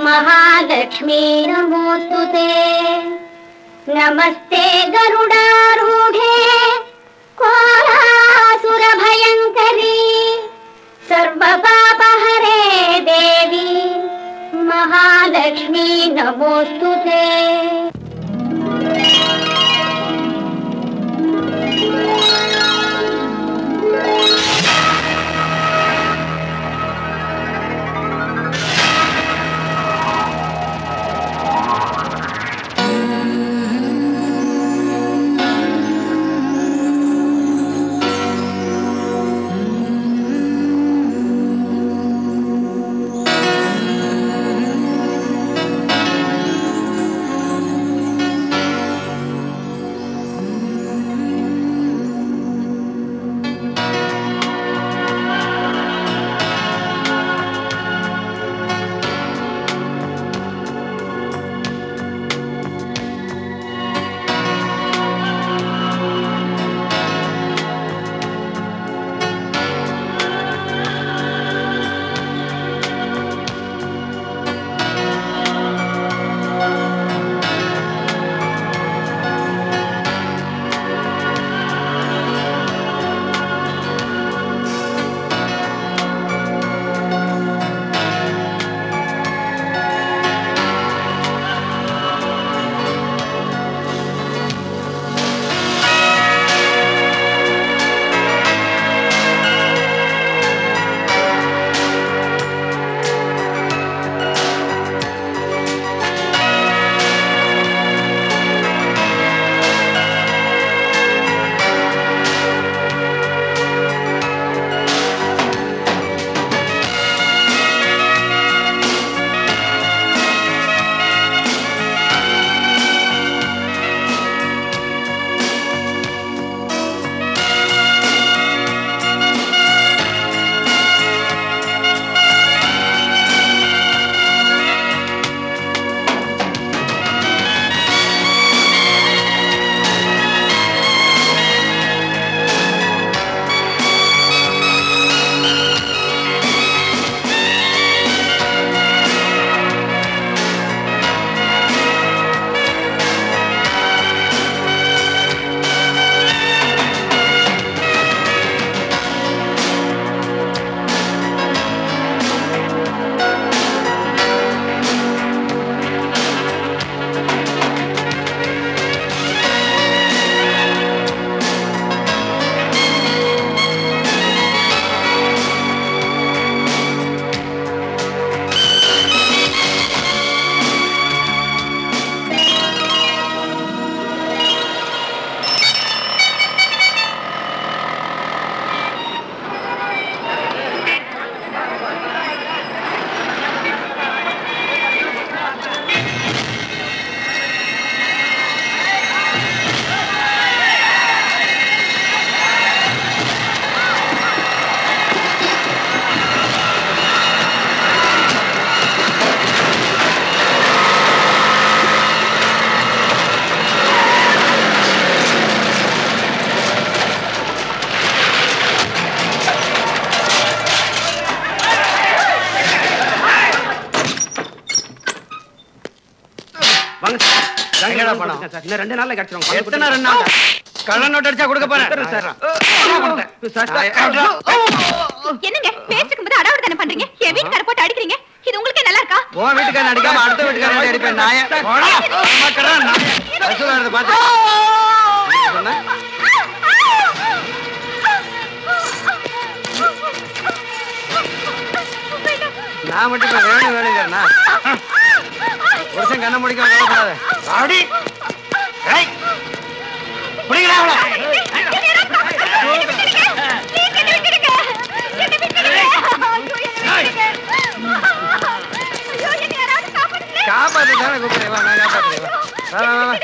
महालक्ष्मी नमोस्तुते। नमस्ते गरुडारूढे कोलासुरभयङ्करी सर्वपापहरे देवी महालक्ष्मी नमोस्तुते। இன்னும் 2 நாள்ல கிடைச்சிரும். எத்தனை 2 நாள்? கள்ள நோட் அடிச்சா கொடுக்க போறேன். என்னங்க பேசிக்கும் போது அடாவடி தான பண்றீங்க? என் வீட்டுக்கார போட்டு அடிக்கிறீங்க. இது உங்களுக்கு நல்லா இருக்கா? உன் வீட்டுக்காரன் அடிக்காம அடுத்த வீட்டுக்காரன் அடிப்பேன் நாயே. போடா. மக்களா நாயே. ரசூலா பாத்து. சொன்னா? நான் மட்டும் இப்ப வேணுங்கிறனா? ஒருத்தன் கண்ண முடிக்க வரக்கூடாது. ஆடி. ஏய். புடிங்கடா அவளை. காப்பாத்து தானே கூப்பிடுறேன். வா நான் காப்பாத்துறேன். வா வா வா.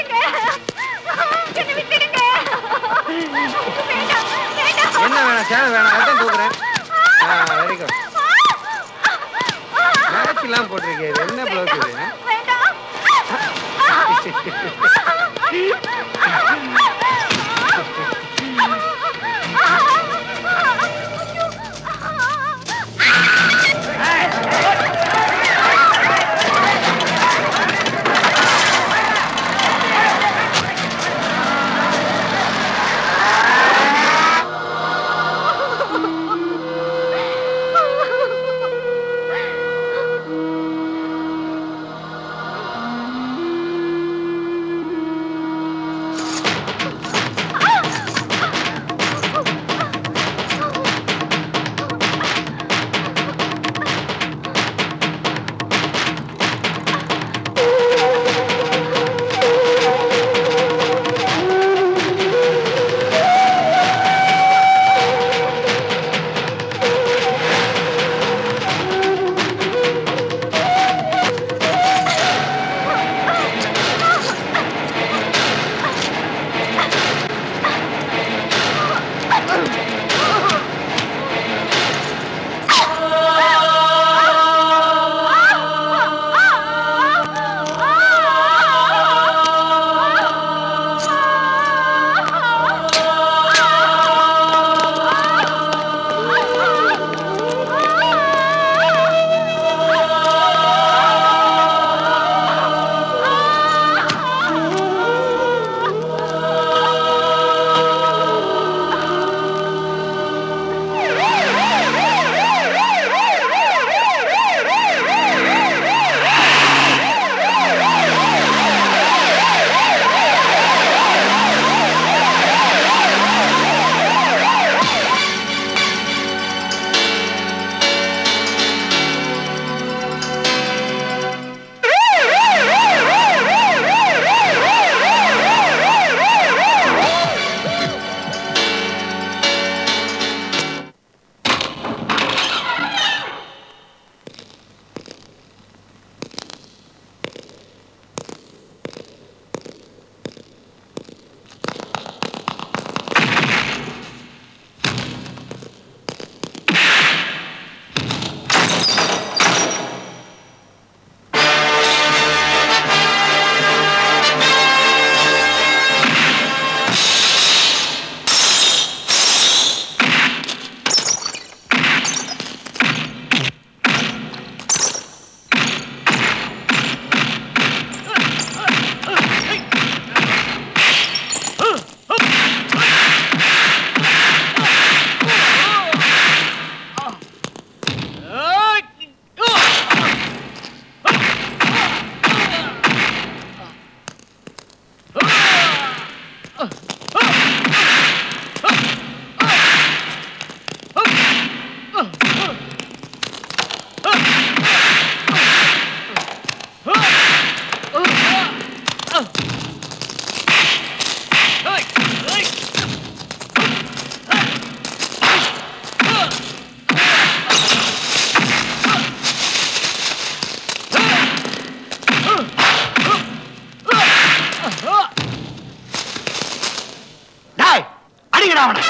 என்ன வேணாம் சேவை வேணாம் அதான் கூப்பிடுறேன். Very good. மேட்ச்லாம் போட்டிருக்கேன். என்ன ப்ளவுஸ் இது? போடுறா அவனை.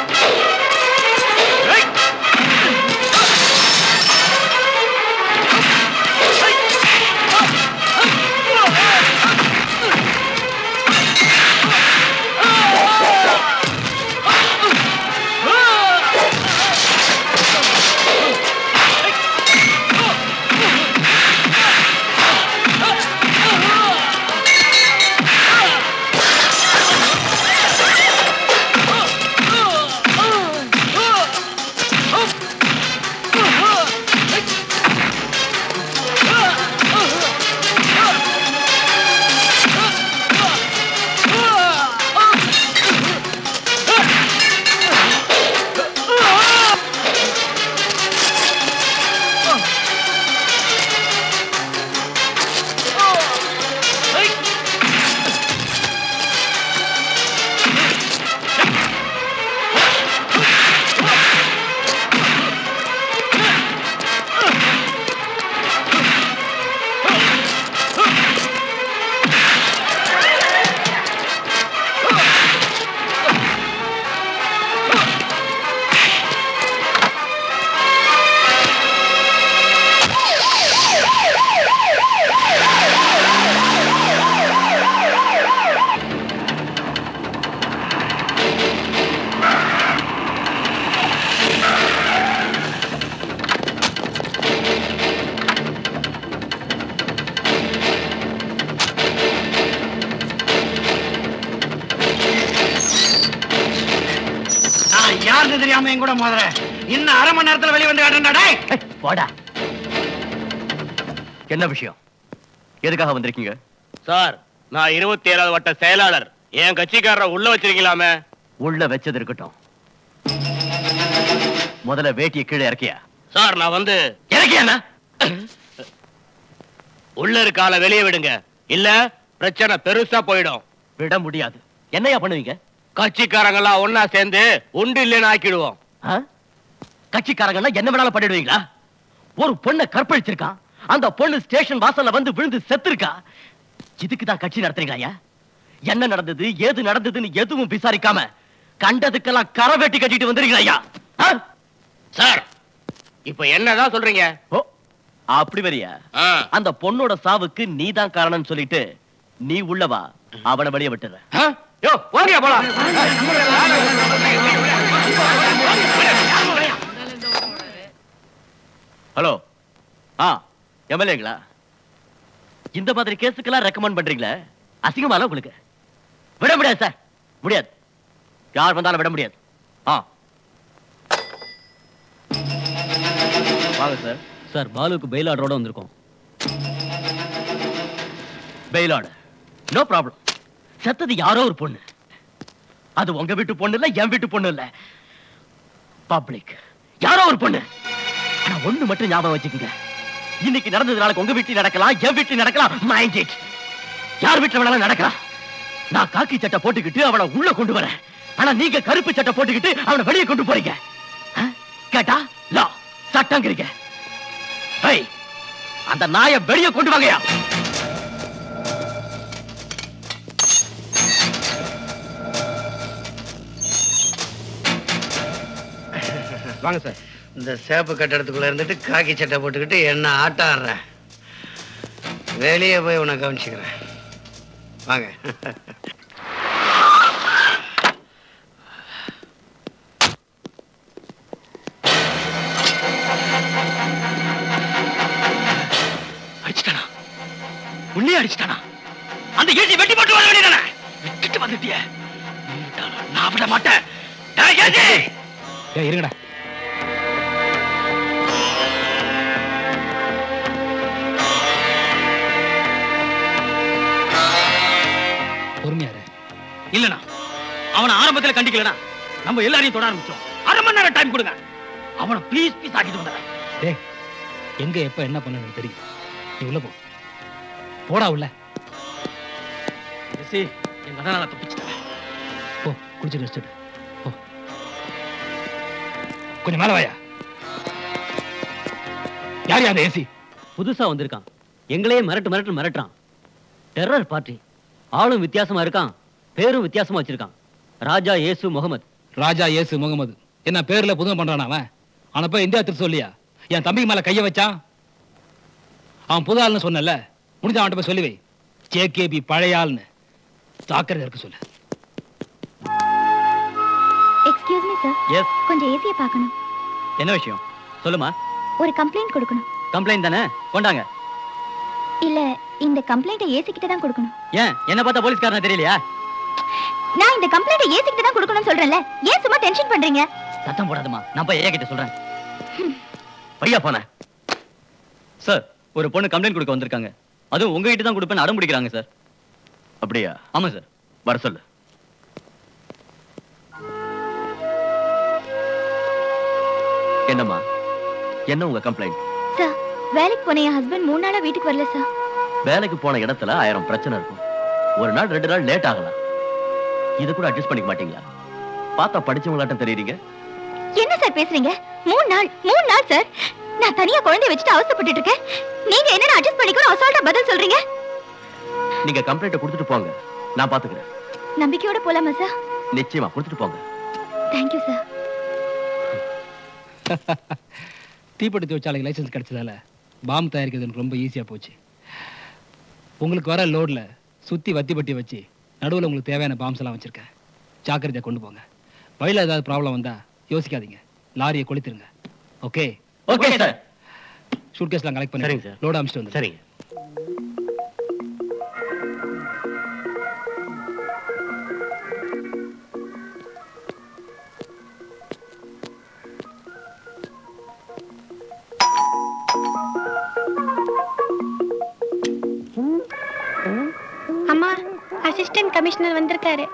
தெரியாம என் கூட மோதுற. இன்னும் அரை மணி நேரத்துல வெளியே வந்து காட்டுறா. போடா. என்ன விஷயம்? எதுக்காக வந்திருக்கீங்க? சார், நான் 27வது வட்ட செயலாளர். என் கட்சிக்காரரை உள்ள வச்சிருக்கீங்களாமே. உள்ள வச்சது இருக்கட்டும். முதல்ல வேட்டியை கீழே இறக்கியா? சார், நான் வந்து இறக்கியா? உள்ள இருக்கால வெளியே விடுங்க, இல்ல பிரச்சனை பெருசா போயிடும். விட முடியாது. என்னையா பண்ணுவீங்க? கட்சிக்காரங்கெல்லாம் ஒன்னா சேர்ந்து உண்டு இல்லைன்னு ஆக்கிடுவோம். கட்சிக்காரங்க என்ன வேணாலும் பண்ணிடுவீங்களா? ஒரு பொண்ணை கற்பழிச்சிருக்கான். அந்த பொண்ணு ஸ்டேஷன் வாசல்ல வந்து விழுந்து செத்துருக்கா. இதுக்கு தான் கட்சி நடத்துறீங்களா? என்ன நடந்தது, ஏது நடந்ததுன்னு எதுவும் விசாரிக்காம கண்டதுக்கெல்லாம் கரை வெட்டி கட்டிட்டு வந்துருக்கீங்களா? சார், இப்ப என்னதான் சொல்றீங்க? ஓ, அப்படி வரியா? அந்த பொண்ணோட சாவுக்கு நீதான் காரணம் சொல்லிட்டு நீ உள்ளவா, அவனை வெளியே விட்டுற. யோ, வாங்க போலாம். ஹலோ, எம்எல்ஏங்களா? இந்த மாதிரி கேஸுக்கெல்லாம் ரெக்கமெண்ட் பண்றீங்களே, அசிங்கமால உங்களுக்கு? விட முடியாது சார், முடியாது. யார் வந்தாலும் விட முடியாது. வாங்க சார். சார், பாலுக்கு பெயில் ஆர்டரோட வந்திருக்கோம். Bail order? No problem. செத்தது யாரோ ஒரு பொண்ணு. அது உங்க வீட்டு பொண்ணு இல்ல, என் வீட்டு பொண்ணு இல்ல, பப்ளிக் யாரோ ஒரு பொண்ணு. ஆனா ஒண்ணு மட்டும் ஞாபகம் வச்சுக்கோங்க, இன்னைக்கு நடந்தது நாளைக்கு உங்க வீட்டில் நடக்கலாம், என் வீட்டில் நடக்கலாம். Mind it. யார் வீட்டுல வேணாலும் நடக்கலாம். நான் காக்கி சட்டை போட்டுக்கிட்டு அவளை உள்ள கொண்டு வரேன். ஆனா நீங்க கருப்பு சட்டை போட்டுக்கிட்டு அவனை வெளியே கொண்டு போறீங்க. கேட்டா லா சட்டங்கிறீங்க. அந்த நாயை வெளியே கொண்டு வாங்கயா. வாங்க சார். இந்த சேப்பு கட்டடத்துக்குள்ள இருந்துட்டு காக்கி சட்டை போட்டுக்கிட்டு என்ன ஆட்ட ஆடுற? வெளியே போய் உன்னை கவனிச்சுக்கிறேன். வாங்க. அடிச்சிட்டானா? உன்னே அடிச்சிட்டானா? அந்த ஏசி வெட்டி போட்டு வர வேண்டியதானே? விட்டுட்டு வந்துட்டிய. நான் விட மாட்டேன். இருங்கடா. பொறுமையாரு. இல்லனா அவனை ஆரம்பத்தில் கண்டிக்கலனா நம்ம எல்லாரையும் தொட ஆரம்பிச்சோம். அரை மணி நேரம் டைம் கொடுங்க. அவனை ப்ளீஸ் ப்ளீஸ் ஆக்கிட்டு வந்துடுறேன். டேய், எங்க எப்ப என்ன பண்ணணும்னு தெரியும். நீ உள்ள போ. போடா உள்ள. எங்க அண்ணால தப்பிச்சிட்டேன். போ, குடிச்சு ரெஸ்ட் எடு. போ. கொஞ்சம் மேல வாயா. யார் அந்த ஏசி? புதுசா வந்திருக்கான். எங்களையே மிரட்டுறான். Terror party. ஆளும் வித்தியாசமா இருக்கான், பேரும் வித்தியாசமா வச்சிருக்கான். ராஜா ஏசு முகமது. ராஜா ஏசு முகமது என்ன பேர்ல புதுமை பண்றான் அவன். அவனப்ப இந்தியா திரு சொல்லியா என் தம்பிக்கு மேல கைய வச்சான். அவன் புது ஆள்னு சொன்னல, முடிஞ்ச அவன்கிட்ட போய் சொல்லி வை. ஜேகேபி பழைய ஆள்னு ஜாக்கிரதை இருக்க சொல்லு. Excuse me sir. எஸ். கொஞ்சம் ஏசியை பார்க்கணும். என்ன விஷயம் சொல்லுமா? ஒரு கம்ப்ளைண்ட் கொடுக்கணும். கம்ப்ளைண்ட் தானே, கொண்டாங்க. இல்ல, இந்த கம்ப்ளைண்ட்டை ஏசி கிட்ட தான் கொடுக்கணும். ஏன் என்ன பார்த்தா போலீஸ்காரனா தெரியலையா? நான் இந்த கம்ப்ளைண்ட்டை ஏசி கிட்ட தான் கொடுக்கணும்னு சொல்றேன்ல, ஏன் சும்மா டென்ஷன் பண்றீங்க? சத்தம் போடாதம்மா, நான் போய் ஏன் கிட்ட சொல்றேன். பையா போன சார், ஒரு பொண்ணு கம்ப்ளைண்ட் கொடுக்க வந்திருக்காங்க. அதுவும் உங்ககிட்ட தான் கொடுப்பேன்னு அடம் பிடிக்கிறாங்க சார். அப்படியா? ஆமா சார். வர சொல்லு. என்னம்மா, என்ன உங்க கம்ப்ளைண்ட்? சார், வேலைக்கு போன என் ஹஸ்பண்ட் 3 நாளா வீட்டுக்கு வரல சார். வேலைக்கு போன இடத்துல 1000 பிரச்சனை இருக்கும். ஒரு நாள் 2 நாள் லேட் ஆகலாம். இத கூட அட்ஜஸ்ட் பண்ணிக்க மாட்டீங்களா? பார்த்தா படிச்சவங்களாட்டம் தெரியுறீங்க. என்ன சார் பேசுறீங்க? 3 நாள் சார். நான் தனியா குழந்தைய வச்சுட்டு அவசரப்பட்டுட்டு இருக்கேன். நீங்க என்ன அட்ஜஸ்ட் பண்ணிக்கணும் அசால்ட்டா பதில் சொல்றீங்க? நீங்க கம்ப்ளைண்ட கொடுத்துட்டு போங்க, நான் பாத்துக்கிறேன். நம்பிக்கையோட போலாமா சார்? நிச்சயமா கொடுத்துட்டு போங்க. Thank you sir. தீப்பெட்டி தொழிற்சாலைக்கு லைசன்ஸ் கிடைச்சதால பாம் தயாரிக்கிறது எனக்கு ரொம்ப ஈஸியா போச்சு. உங்களுக்கு வர லோட்ல சுத்தி வத்தி பட்டி வச்சு நடுவில் உங்களுக்கு தேவையான பாம்ஸ் எல்லாம் வச்சிருக்கேன். ஜாக்கிரதையா கொண்டு போங்க. வழியில ஏதாவது ப்ராப்ளம் வந்தா யோசிக்காதீங்க, லாரியை கொளுத்திருங்க. ஓகே? Okay sir. சூட்கேஸ்லாம் கலெக்ட் பண்ணி சரிங்க சார். லோட் அமிச்சிட்டு வந்து. சரிங்க. அம்மா, அசிஸ்டன்ட் கமிஷனர் வந்திருக்காரு.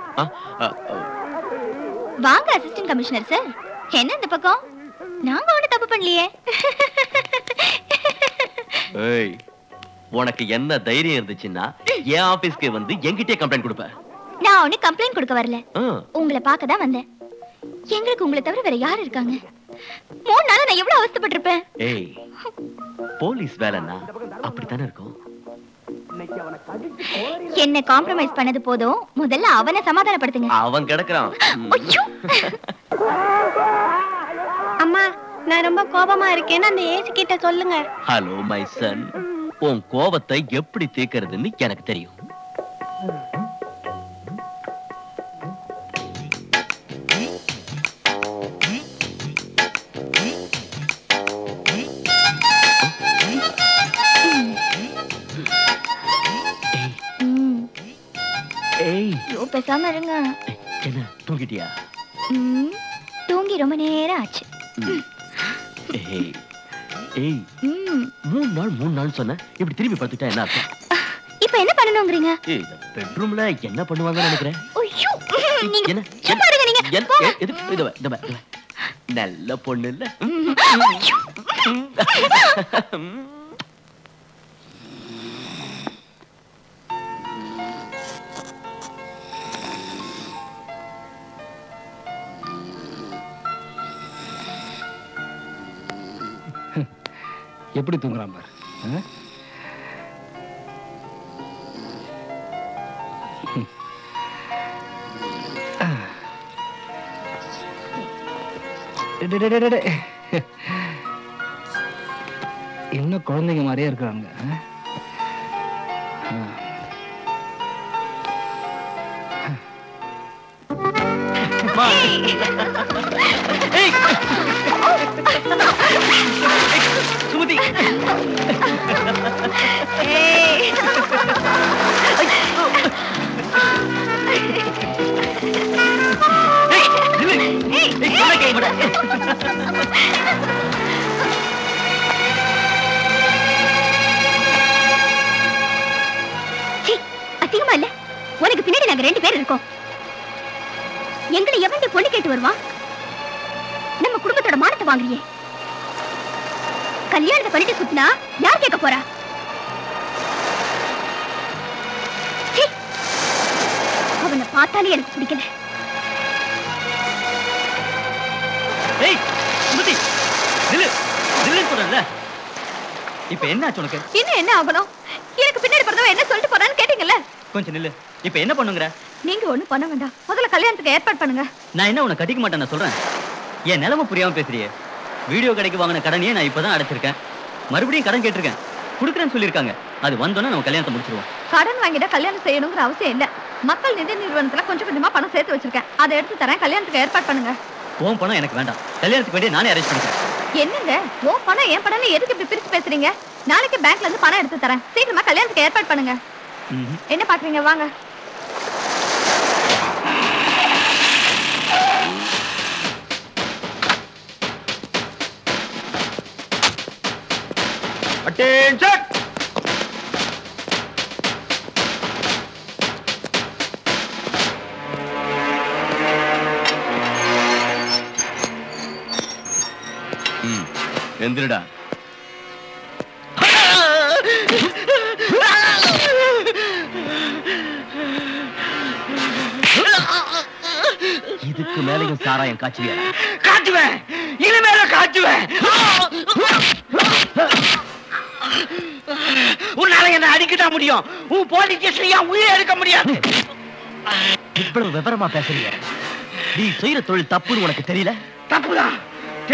வாங்க அசிஸ்டன்ட் கமிஷனர் சார். என்ன இந்த பக்கம்? நாங்க ஒண்ணு தப்பு பண்ணலையே. ஏய், உனக்கு என்ன தைரியம் இருந்துச்சுன்னா என் ஆபீஸ்க்கு வந்து என்கிட்டயே கம்ப்ளைண்ட் கொடுப்ப? நான் ஒண்ணு கம்ப்ளைண்ட் கொடுக்க வரல, உங்களை பார்க்க தான் வந்தேன். எங்களுக்கு உங்களை தவிர வேற யார் இருக்காங்க? 3 நாளா நான் எவ்வளவு அவஸ்தைப்பட்டிருப்பேன். ஏய், போலீஸ் வேலைன்னா அப்படித்தானே இருக்கும். என்ன காம்ப்ரமைஸ் பண்ணது போதும், முதல்ல அவனை சமாதானப்படுத்துங்க. அவன் கிடக்குறான். அம்மா, நான் ரொம்ப கோபமா இருக்கேன்னு அந்த ஏசி கிட்ட சொல்லுங்க. ஹலோ மை சன், உன் கோபத்தை எப்படி தீர்க்கிறதுன்னு எனக்கு தெரியும். பேசாம இருங்க. என்ன தூங்கிட்டியா? தூங்கி ரொம்ப நேரம் ஆச்சு. ஏய் ஏய், 3 நாள் சொன்ன, இப்படி திரும்பி பார்த்துட்டா என்ன அர்த்தம்? இப்ப என்ன பண்ணணும்ங்கறீங்க? ஏய், பெட்ரூம்ல என்ன பண்ணுவாங்கன்னு நினைக்கிறேன். ஐயோ, நீங்க என்ன சும்மா இருங்க. நீங்க எது நல்ல பொண்ணு இல்ல? எப்படி தூங்குறான் பாரு. இன்னும் குழந்தைங்க மாதிரியே இருக்கிறாங்க. சுமதி, அதிகமா இல்ல? உனக்கு பின்னாடி நாங்க 2 பேர் இருக்கோம். எங்களை எவன் பொண்ணு கேட்டு வருவான்? நம்ம குடும்பத்தோட மானத்தை வாங்குறியே. கல்யாணத்தை பண்ணிட்டு சுத்தினா யார் கேட்க போறா? அவனை பார்த்தாலே எனக்கு பிடிக்கல. ஏய் சுமதி, நில்லு நில்லுன்னு சொல்றேன்ல. இப்ப என்ன ஆச்சு உனக்கு? இன்னும் என்ன ஆகணும்? எனக்கு பின்னாடி பிறந்தவன் என்ன சொல்லிட்டு போறான்னு கேட்டீங்கல்ல? கொஞ்சம் நில்லு. இப்ப என்ன பண்ணுங்கற? நீங்க ஒண்ணு பண்ண வேண்டாம். முதல்ல கல்யாணத்துக்கு ஏற்பாடு பண்ணுங்க. நான் என்ன உன்னை கட்டிக்க மாட்டேன் நான் சொல்றேன். என் நிலைமை புரியாம பேசுறியே. வீடியோ கடைக்கு வாங்கின கடனையே நான் இப்பதான் அடைச்சிருக்கேன். மறுபடியும் கடன் கேட்டிருக்கேன். குடுக்குறேன்னு சொல்லிருக்காங்க. அது வந்தோன்னா நம்ம கல்யாணத்தை முடிச்சிருவோம். கடன் வாங்கிட்டா கல்யாணம் செய்யணுங்கிற அவசியம் இல்ல. மக்கள் நிதி நிறுவனத்துல கொஞ்சம் கொஞ்சமா பணம் சேர்த்து வச்சிருக்கேன். அதை எடுத்து தரேன். கல்யாணத்துக்கு ஏற்பாடு பண்ணுங்க. உன் பணம் எனக்கு வேண்டாம். கல்யாணத்துக்கு வேண்டிய நானே அரேஞ்ச் பண்ணிக்கிறேன். என்னங்க உன் பணம் என் பணம்னு எதுக்கு இப்படி பிரிச்சு பேசுறீங்க? நாளைக்கு பேங்க்ல இருந்து பணம் எடுத்து தரேன். சீக்கிரமா கல்யாணத்துக்கு ஏற்பாடு பண்ணுங்க. என்ன பாக்குறீங்க? வாங்க. அட்டென்ஷன். எந்திரடா. இதுக்கு மேலையும் சாராயம் காய்ச்சுவேன். காட்டுவேன், இனிமேல காட்டுவேன். உன்னால என்ன அடிக்கதான் முடியும். உன் போலீஸ் ஸ்டேஷன்ல உயிரை எடுக்க முடியாது. இவ்வளவு விவரமா பேசுறீங்க. நீ செய்யற தொழில் தப்புன்னு உனக்கு தெரியல? தப்புதான்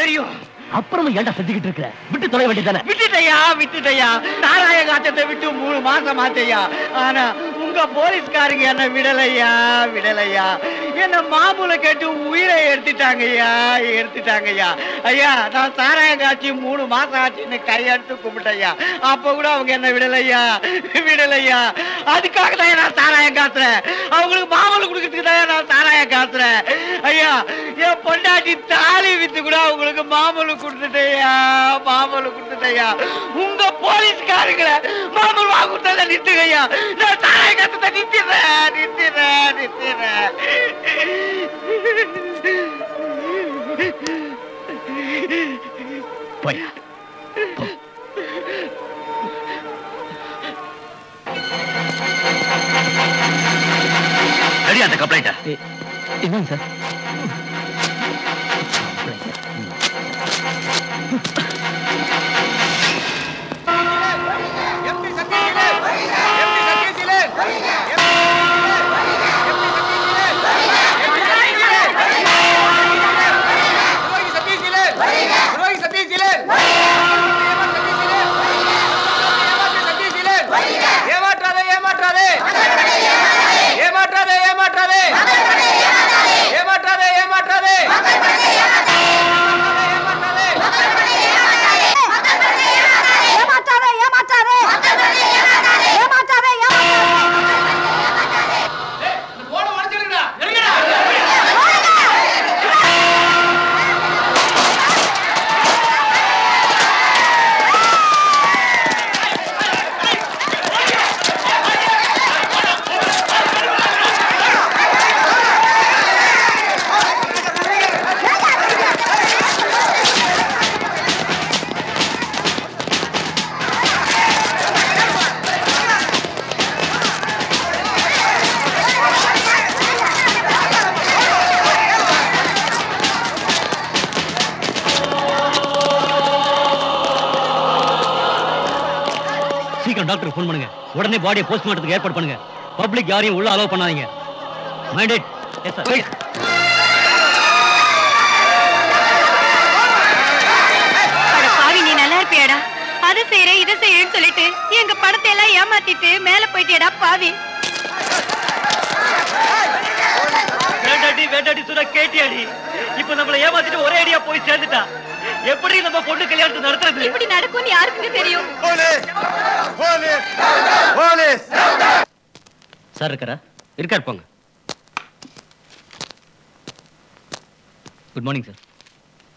தெரியும். அப்புறமும் ஏன்டா செஞ்சுக்கிட்டு இருக்க? விட்டு தொலை வேண்டியதானே? விட்டுட்டையா. சாராய காட்டத்தை விட்டு 3 மாசம் ஆச்சையா. ஆனா உங்க போலீஸ்காரங்க என்ன விடலையா. என்ன மாமூல கேட்டு உயிரை எடுத்துட்டாங்கய்யா. ஐயா நான் சாராயம் காட்சி 3 மாசம் ஆச்சுன்னு கையெடுத்து கும்பிட்டையா. அப்ப கூட அவங்க என்ன விடலையா. அதுக்காக தான் நான் சாராயம் காத்துறேன். அவங்களுக்கு மாமூல குடுக்கறதுக்கு தான் நான் சாராயம் காத்துறேன். ஐயா என் பொண்டாட்டி தாலி வித்து கூட அவங்களுக்கு மாமூல கொடுத்துட்டையா. உங்க போலீஸ்காரங்களை மாமூல் வாங்க நிறுத்துங்கய்யா. நான் சாராய காத்தத்தை நிறுத்திடுறேன். போயா. ரெடி அந்த கம்ப்ளைண்ட். என்னங்க சார்? டாக்டர் ஃபோன் பண்ணுங்க. உடனே பாடியை போஸ்ட்மார்ட்டத்துக்கு ஏற்பாடு பண்ணுங்க. பப்ளிக் யாரையும் உள்ள அலோவ் பண்ணாதீங்க. மைண்டட். Yes sir. பாவி நீ நல்லா இருப்பியாடா? அதை செய்யறேன் இதை செய்யறேன்னு சொல்லிட்டு எங்க படத்தை எல்லாம் ஏமாத்திட்டு மேல போயிட்டியடா பாவி. வேண்டாடி சுரா கேட்டியாடி. இப்ப நம்மள ஏமாத்திட்டு ஒரே ஐடியா போய் சேர்ந்துட்டா. எப்படி நம்ம பொண்ணு கல்யாணத்தை நடத்துறது? இப்படி நடக்கும்னு யாருக்குமே தெரியும். சார் இருக்கார் போங்க. Good morning sir.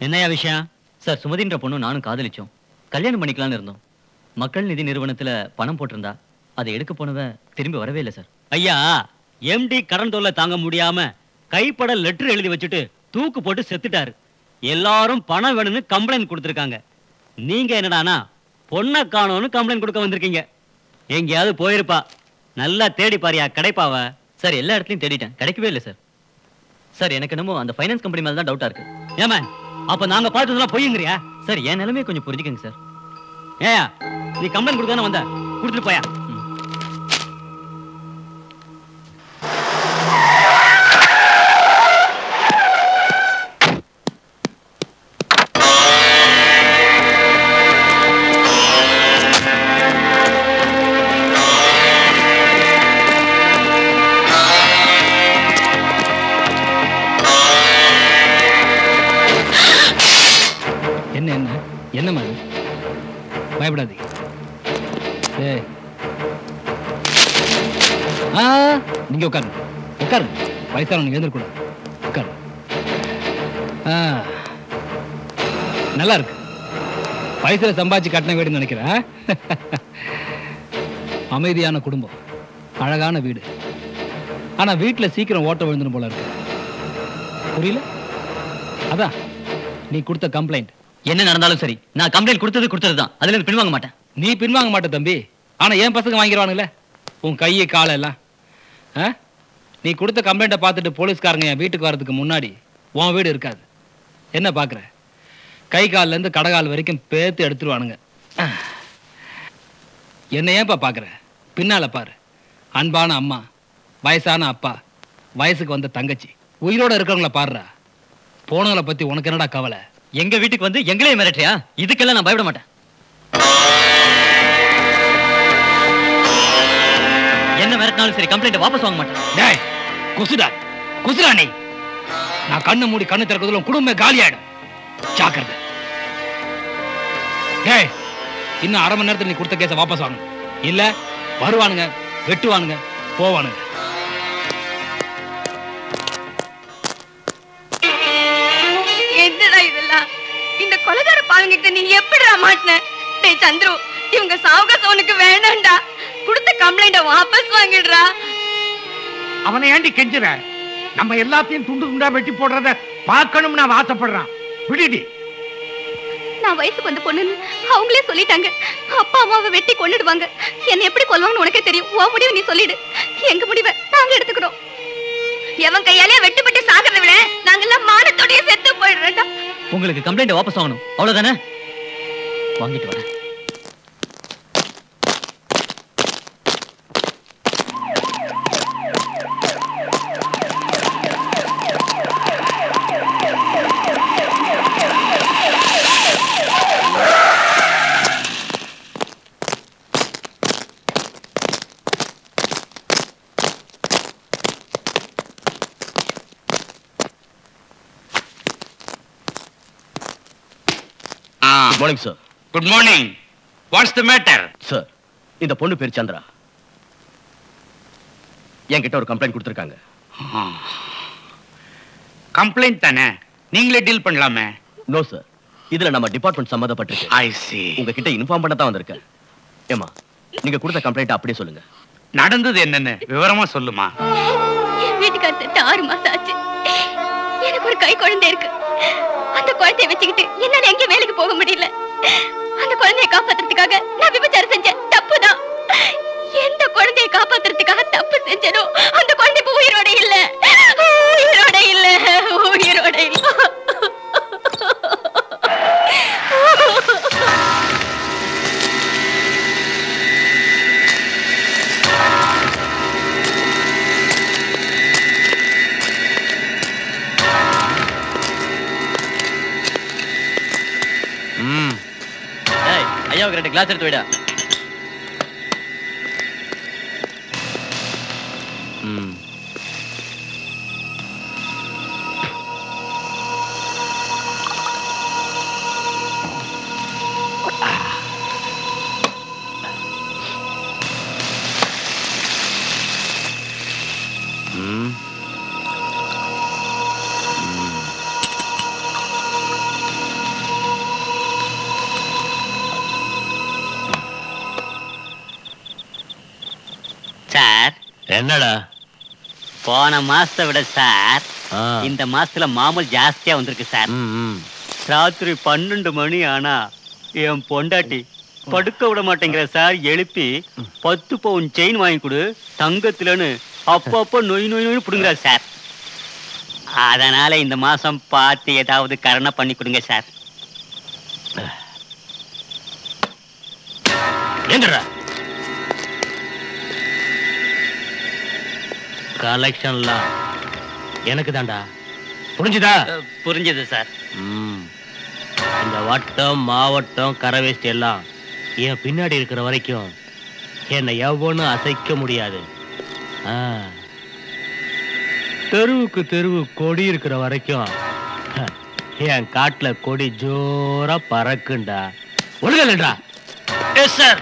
என்னையா விஷயம்? சார் சுமதின்ற பொண்ணு நானும் காதலிச்சோம். கல்யாணம் பண்ணிக்கலாம்னு இருந்தோம். மக்கள் நிதி நிறுவனத்துல பணம் போட்டிருந்தா அதை எடுக்க போனவ திரும்பி வரவே இல்லை சார். ஐயா எம்டி கடன் தொல்லை தாங்க முடியாம கைப்பட லெட்டர் எழுதி வச்சுட்டு தூக்கு போட்டு செத்துட்டாரு. எல்லாரும் பணம் வேணும்னு கம்ப்ளைண்ட் கொடுத்திருக்காங்க. நீங்க என்னடானா பொண்ணை காணோன்னு கம்ப்ளைண்ட் கொடுக்க வந்திருக்கீங்க. எங்கேயாவது போயிருப்பா. நல்லா தேடி பாரியா கிடைப்பாவ. சார் எல்லா இடத்துலயும் தேடிட்டேன், கிடைக்கவே இல்லை சார். சார் எனக்கு என்னமோ அந்த ஃபைனான்ஸ் கம்பெனி மேல தான் டவுட்டா இருக்கு. ஏமா அப்ப நாங்க பார்த்ததெல்லாம் பொய்யுங்கறியா? சார் என் நிலைமையை கொஞ்சம் புரிஞ்சுக்கங்க சார். ஏயா நீ கம்ப்ளைண்ட் கொடுக்க தானே வந்த, கொடுத்துட்டு போயா. பயப்படாதீங்க. ஏய், நீங்க உட்காருங்க, உட்காருங்க. வயசானவங்க எழுந்திருக்கூடாது, உட்காருங்க. நல்லா இருக்கு. பைசல சம்பாதிச்சு கட்டின வீடுன்னு நினைக்கிறேன். அமைதியான குடும்பம், அழகான வீடு. ஆனா வீட்டுல சீக்கிரம் ஓட்ட விழுந்துடும் போல இருக்கு. புரியல? அதான் நீ கொடுத்த கம்ப்ளைண்ட். என்ன நடந்தாலும் சரி, நான் கம்ப்ளைண்ட் கொடுத்ததுதான். அதுல இருந்து பின்வாங்க மாட்டேன். நீ பின்வாங்க மாட்ட தம்பி. ஆனா என் பசங்க வாங்கிடுவானுங்களே உன் கையை காலை எல்லாம். நீ கொடுத்த கம்ப்ளைண்ட்டை பார்த்துட்டு போலீஸ்காரங்க என் வீட்டுக்கு வர்றதுக்கு முன்னாடி உன் வீடு இருக்காது. என்ன பாக்குற? கை கால்ல இருந்து கடகால் வரைக்கும் பேத்து எடுத்துருவானுங்க. என்ன ஏன்பா பாக்குற? பின்னால பாரு. அன்பான அம்மா, வயசான அப்பா, வயசுக்கு வந்த தங்கச்சி, உயிரோட இருக்கிறவங்கள பாடுறா. போனவங்களை பத்தி உனக்கு என்னடா கவலை? எங்க வீட்டுக்கு வந்து எங்களே மிரட்டியா? இதுக்கெல்லாம் நான் பயப்பட மாட்டேன். என்ன மிரட்டினாலும் சரி, கம்ப்ளைண்ட் வாபஸ் வாங்க மாட்டேன். டேய் குசுடா, குசுடா நீ. நான் கண்ணு மூடி கண்ணு திறக்கிறதுல குடும்பம் காலி ஆயிடும். ஜாக்கிரதை. டேய், இன்னும் அரை மணி நேரத்தில் நீ கொடுத்த கேஸை வாபஸ் வாங்க. இல்ல வருவானுங்க, வெட்டுவானுங்க, போவானுங்க. என்னடா இதெல்லாம்? இந்த கொலைகார பாவங்கிட்ட நீ எப்படிடா மாட்டின? டேய் சந்துரு, இவங்க சாவகாசம் உனக்கு வேணாம்டா. கொடுத்த கம்ப்ளைண்ட வாபஸ் வாங்கிடுறா. அவனை ஏண்டி கெஞ்சுற? நம்ம எல்லாத்தையும் துண்டு துண்டா வெட்டி போடுறத பார்க்கணும்னு நான் ஆசைப்படுறான். விடுடி. நான் வயசுக்கு வந்த பொண்ணுன்னு அவங்களே சொல்லிட்டாங்க. அப்பா அம்மாவை வெட்டி கொன்னுடுவாங்க. என்ன எப்படி கொல்வாங்கன்னு உனக்கே தெரியும். உன் முடிவை நீ சொல்லிடு. எங்க முடிவை நாங்க எடுத்துக்கிறோம். எவன் கையாலே வெட்டுப்பட்டு சாகிறத விட நாங்கெல்லாம் மானத்தோடயே செத்து போயிடுறோம்டா. உங்களுக்கு கம்ப்ளைண்ட் வாபஸ் வாங்கணும், அவ்வளவுதானே? வாங்கிட்டு வரேன். Good morning, sir. Good morning. What's the matter? Sir, இந்த பொண்ணு பேர் சந்திரா. என்கிட்ட ஒரு கம்ப்ளைண்ட் கொடுத்திருக்காங்க. கம்ப்ளைண்ட் தானே, நீங்களே டீல் பண்ணலாமே. நோ சார், இதுல நம்ம டிபார்ட்மெண்ட் சம்மந்தப்பட்டிருக்கு. I see. உங்ககிட்ட இன்ஃபார்ம் பண்ண தான் வந்திருக்கேன். ஏமா, நீங்க கொடுத்த கம்ப்ளைண்ட் அப்படியே சொல்லுங்க. நடந்தது என்னன்னு விவரமா சொல்லுமா. என் வீட்டுக்காரர் செத்து 6 மாசம் ஆச்சு. எனக்கு ஒரு கை குழந்தை இருக்கு. அந்த குழந்தையை வச்சுக்கிட்டு என்னால எங்க வேலைக்கு போக முடியல. அந்த குழந்தையை காப்பாத்துறதுக்காக நான் விபச்சாரம் செஞ்சேன். தப்புதான். எந்த குழந்தையை காப்பாத்துறதுக்காக தப்பு செஞ்சனோ அந்த குழந்தை இப்ப உயிரோட இல்ல, உயிரோட இல்ல, உயிரோட இல்ல. ஐயாவுக்கு 2 கிளாஸ் எடுத்து விடா. சார், என்னடா போன மாசத்தை விட சார் இந்த மாசத்துல மாமூல் ஜாஸ்தியா வந்திருக்கு சார். ராத்திரி 12 மணி ஆனா என் பொண்டாட்டி படுக்க விட மாட்டேங்கிற சார். எழுப்பி 10 பவுன் செயின் வாங்கி கொடு தங்கத்துலன்னு அப்பப்போ நொய் நொய் புடுங்குறா சார். அதனால இந்த மாசம் பார்த்து ஏதாவது கரணை பண்ணி கொடுங்க சார். என்னடா கலெக்ஷன்லாம் எனக்கு தான்டா, புரிஞ்சுதா? புரிஞ்சது சார். இந்த வட்டம் மாவட்டம் கரவேஷ்டி எல்லாம் என் பின்னாடி இருக்கிற வரைக்கும் என்னை எவ்வளவும் அசைக்க முடியாது. தெருவுக்கு தெருவு கொடி இருக்கிற வரைக்கும் என் காட்டுல கொடி ஜோரா பறக்குண்டா. ஒழுங்கா எஸ் சார்.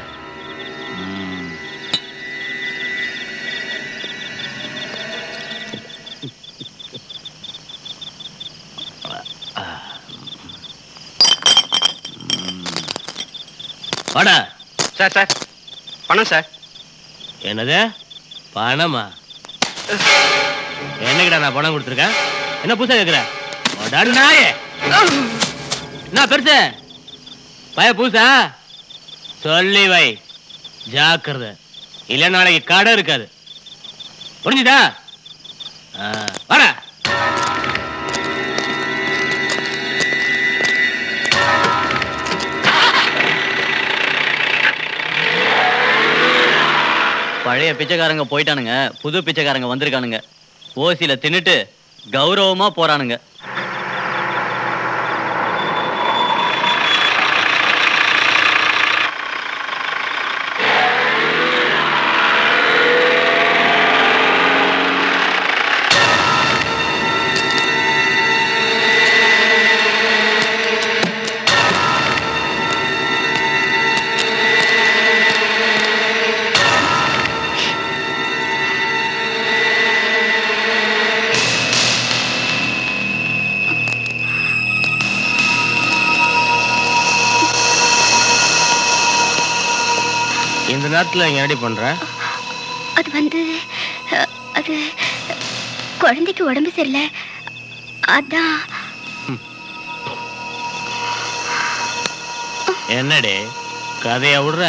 வாடா. சார் சார் பணம் சார். என்னது பணமா? என்னக்கிட்ட நான் பணம் கொடுத்துருக்கேன்? என்ன புதுசா கேட்குற? நாயே என்ன பெருசு பய புதுசா? சொல்லி வை, ஜாக்கிரதை, இல்ல நாளைக்கு கடை இருக்காது. புரிஞ்சுதா? வாடா. பழைய பிச்சைக்காரங்க போயிட்டானுங்க, புது பிச்சைக்காரங்க வந்திருக்கானுங்க. ஓசியில தின்னுட்டு கௌரவமா போறானுங்க. இந்த நேரத்துல இங்க ரெடி பண்ற? அது வந்து அது குழந்தைக்கு உடம்பு சரியில்லை, அதான். என்னடி கதைய விடுற?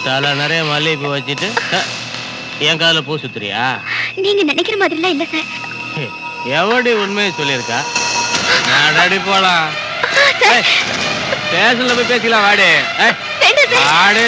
தலை நிறைய மல்லிகைப்பூ வச்சுட்டு என் காதுல பூ சுத்துறியா? நீங்க நினைக்கிற மாதிரிலாம் இல்ல சார். எவடி உண்மையை சொல்லியிருக்கா? நடடி போலாம். ஸ்டேஷன்ல போய் பேசிக்கலாம். வாடி வாடி.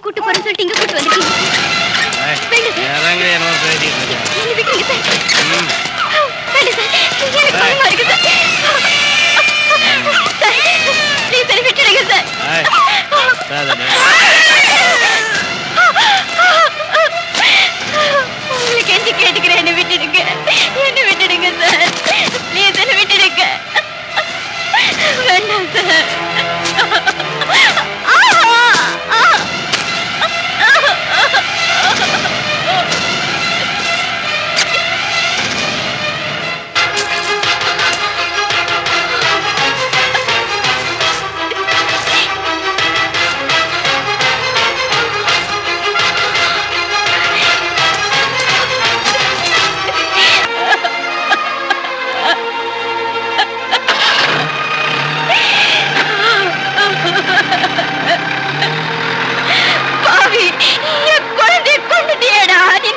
கூட்டு போறேன்னு சொல்லிட்டு இங்க கூட்டு வந்துட்டீங்க. உங்களுக்கு என்ன கேட்டுக்கிறேன், என்ன விட்டுடுங்க, என்ன விட்டுடுங்க சார், ப்ளீஸ் என்ன விட்டுடுங்க. வேண்டாம் சார்.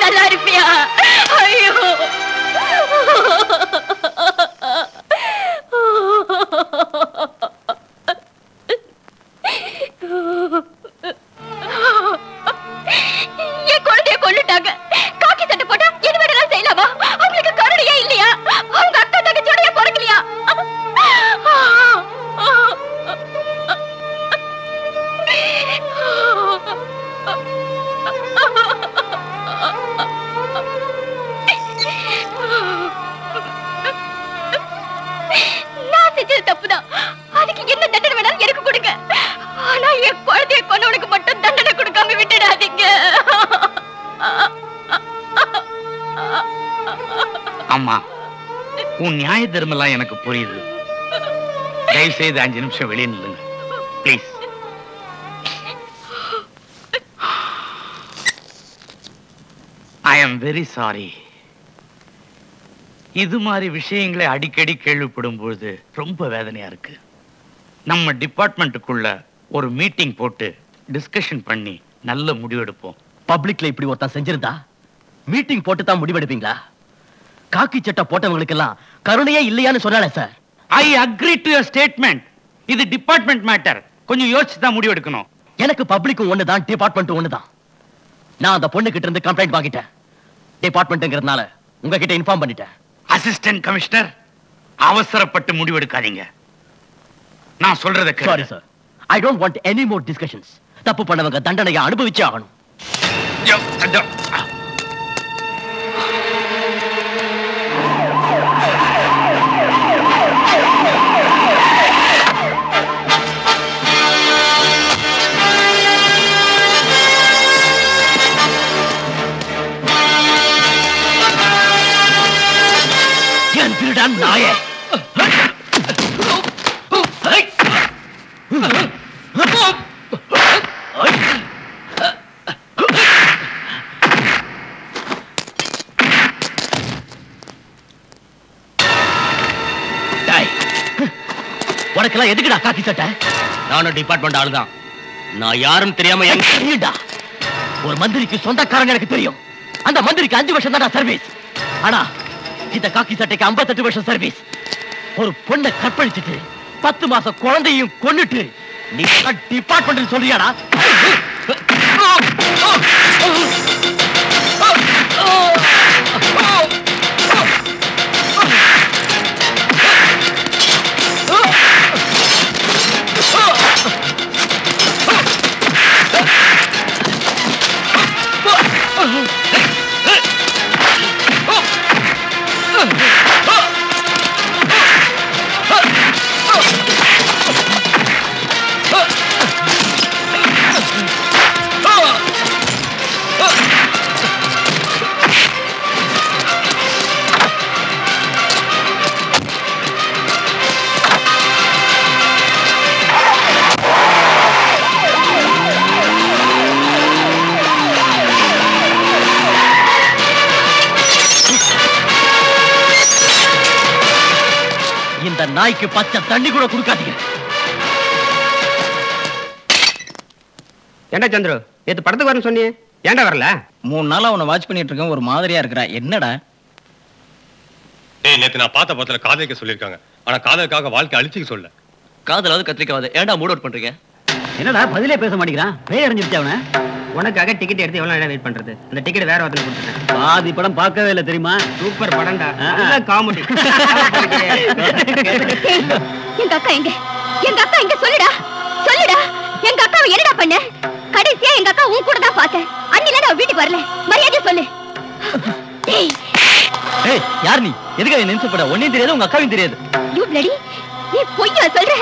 நல்லா இருப்பியா? ஐயோ, என் குழந்தைய கொல்லுட்டாங்க. காக்கி சட்டை போட்டா இது வேணாலும் செய்யலாமா? அவங்களுக்கு கருணையே இல்லையா? அவங்க அக்கா தங்கச்சியோட பிறக்கலையா? நான் செஞ்சது தப்புதான். அதுக்கு என்ன தண்டனை வேணாலும் எனக்கு கொடுங்க. ஆனா என் குழந்தைய கொன்னவனுக்கு மட்டும் தண்டனை கொடுக்காம விட்டுடாதீங்க. அம்மா, உன் நியாய தர்மம் எனக்கு புரியுது. தயவு செய்து 5 நிமிஷம் வெளியே நில்லுங்க please. I am very sorry. இது மாதிரி விஷயங்களை அடிக்கடி கேள்விப்படும் பொழுது ரொம்ப வேதனையா இருக்கு. நம்ம டிபார்ட்மெண்ட்டுக்குள்ள ஒரு மீட்டிங் போட்டு டிஸ்கஷன் பண்ணி நல்ல முடிவெடுப்போம். பப்ளிக்ல இப்படி ஒருத்தன் செஞ்சிருந்தா மீட்டிங் போட்டு தான் முடிவெடுப்பீங்களா? காக்கி சட்டை போட்டவங்களுக்கு எல்லாம் கருணையே இல்லையான்னு சொன்னாலே sir. I agree to your statement. இது டிபார்ட்மெண்ட் மேட்டர். கொஞ்சம் யோசிச்சு தான் முடிவு எடுக்கணும். எனக்கு பப்ளிக்கும் ஒண்ணுதான், டிபார்ட்மெண்ட்டும் ஒண்ணுதான். நான் அந்த பொண்ணு கிட்ட இருந்து கம்ப்ளைண்ட் வாங்கிட்டேன். டிபார்ட்மெண்ட்ங்கிறதுனால உங்ககிட்ட இன்ஃபார்ம் பண்ணிட்டேன். அசிஸ்டன்ட் கமிஷனர், அவசரப்பட்டு முடிவெடுக்காதீங்க. நான் சொல்றத sorry sir, I don't want any more discussions. தப்பு பண்ணவங்க தண்டனையை அனுபவிச்சே ஆகணும். நாயே, உனக்கெல்லாம் எதுக்குடா காக்கி சட்டை? நானும் டிபார்ட்மெண்ட் ஆளுதான். நான் யாரும் தெரியாம தெரியும்டா. ஒரு மந்திரிக்கு சொந்தக்காரங்க எனக்கு தெரியும். அந்த மந்திரிக்கு 5 வருஷம் தான் சர்வீஸ். ஆனா இந்த காக்கி சட்டைக்கு 58 வருஷம் சர்வீஸ். ஒரு பொண்ணை கற்பழிச்சிட்டு 10 மாசம் குழந்தையும் கொன்னுட்டு நீ டிபார்ட்மெண்ட் சொல்றியாடா? இந்த நாய்க்கு பச்சை தண்ணி கூட கொடுக்காதீங்க. என்ன சந்திரு, நேத்து படத்துக்கு வரேன்னு சொன்னியே, ஏன்டா வரல? 3 நாளா உன்னை வாட்ச் பண்ணிட்டு இருக்கேன். ஒரு மாதிரியா இருக்கிறா. என்னடா? நேத்து நான் பார்த்த படத்துல காதலிக்க சொல்லிருக்காங்க. ஆனா காதலுக்காக வாழ்க்கை அழிச்சிக்க சொல்ல. காதலாவது கத்திரிக்காவது ஏன்டா மூட் அவுட் பண்றீங்க? என்னடா பதிலே பேச மாட்டேங்கிறான்? பேய் அறிஞ்சிருச்சு அவன. உனக்காக டிக்கெட் எடுத்து எவ்வளவு நேரம் வெயிட் பண்றது? அந்த டிக்கெட் வேற ஒருத்தனை கொடுத்துட்டேன். பாதி படம் பார்க்கவே இல்லை தெரியுமா? சூப்பர் படம்டா, நல்ல காமெடி. எங்க அக்கா எங்க? எங்க அக்கா எங்க? சொல்லுடா சொல்லுடா. எங்க அக்காவை என்னடா பண்ண? கடைசியா எங்க அக்கா உன் கூட தான் பார்த்தேன். அன்னில நான் வீட்டுக்கு வரல. மரியாதை சொல்லு. ஏய், யார் நீ? எதுக்கு என்ன நினைச்சு போட? ஒண்ணும் தெரியாது, உங்க அக்காவும் தெரியாது. யூ ப்ளடி, நீ பொய்யா சொல்ற?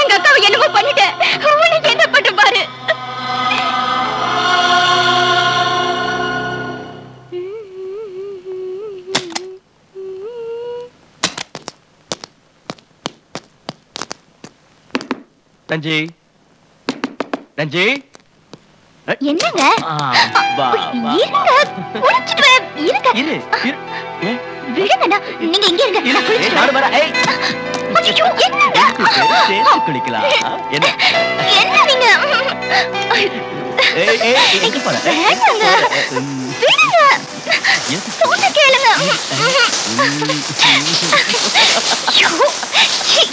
எங்க அக்காவை என்னமோ பண்ணிட்ட. உனக்கு என்ன பண்ண பாரு. ரஞ்சி, ரஞ்சி, என்னங்க? வா, வா. இருங்க, குளிச்சிட்டு இருங்க. இரு, விடுங்கண்ணா, நீங்க இங்க இருங்க. நான் குளிச்சிட்டு நானும் வரேன். ஏய், ஐயோ, என்னங்க? சேர்ந்து குளிக்கலாம். என்ன? என்ன நீங்க? ஏய், ஏய், எங்க போற? வேண்டாங்க. விடுங்க. சொன்ன கேளுங்க. ஐயோ, சீ.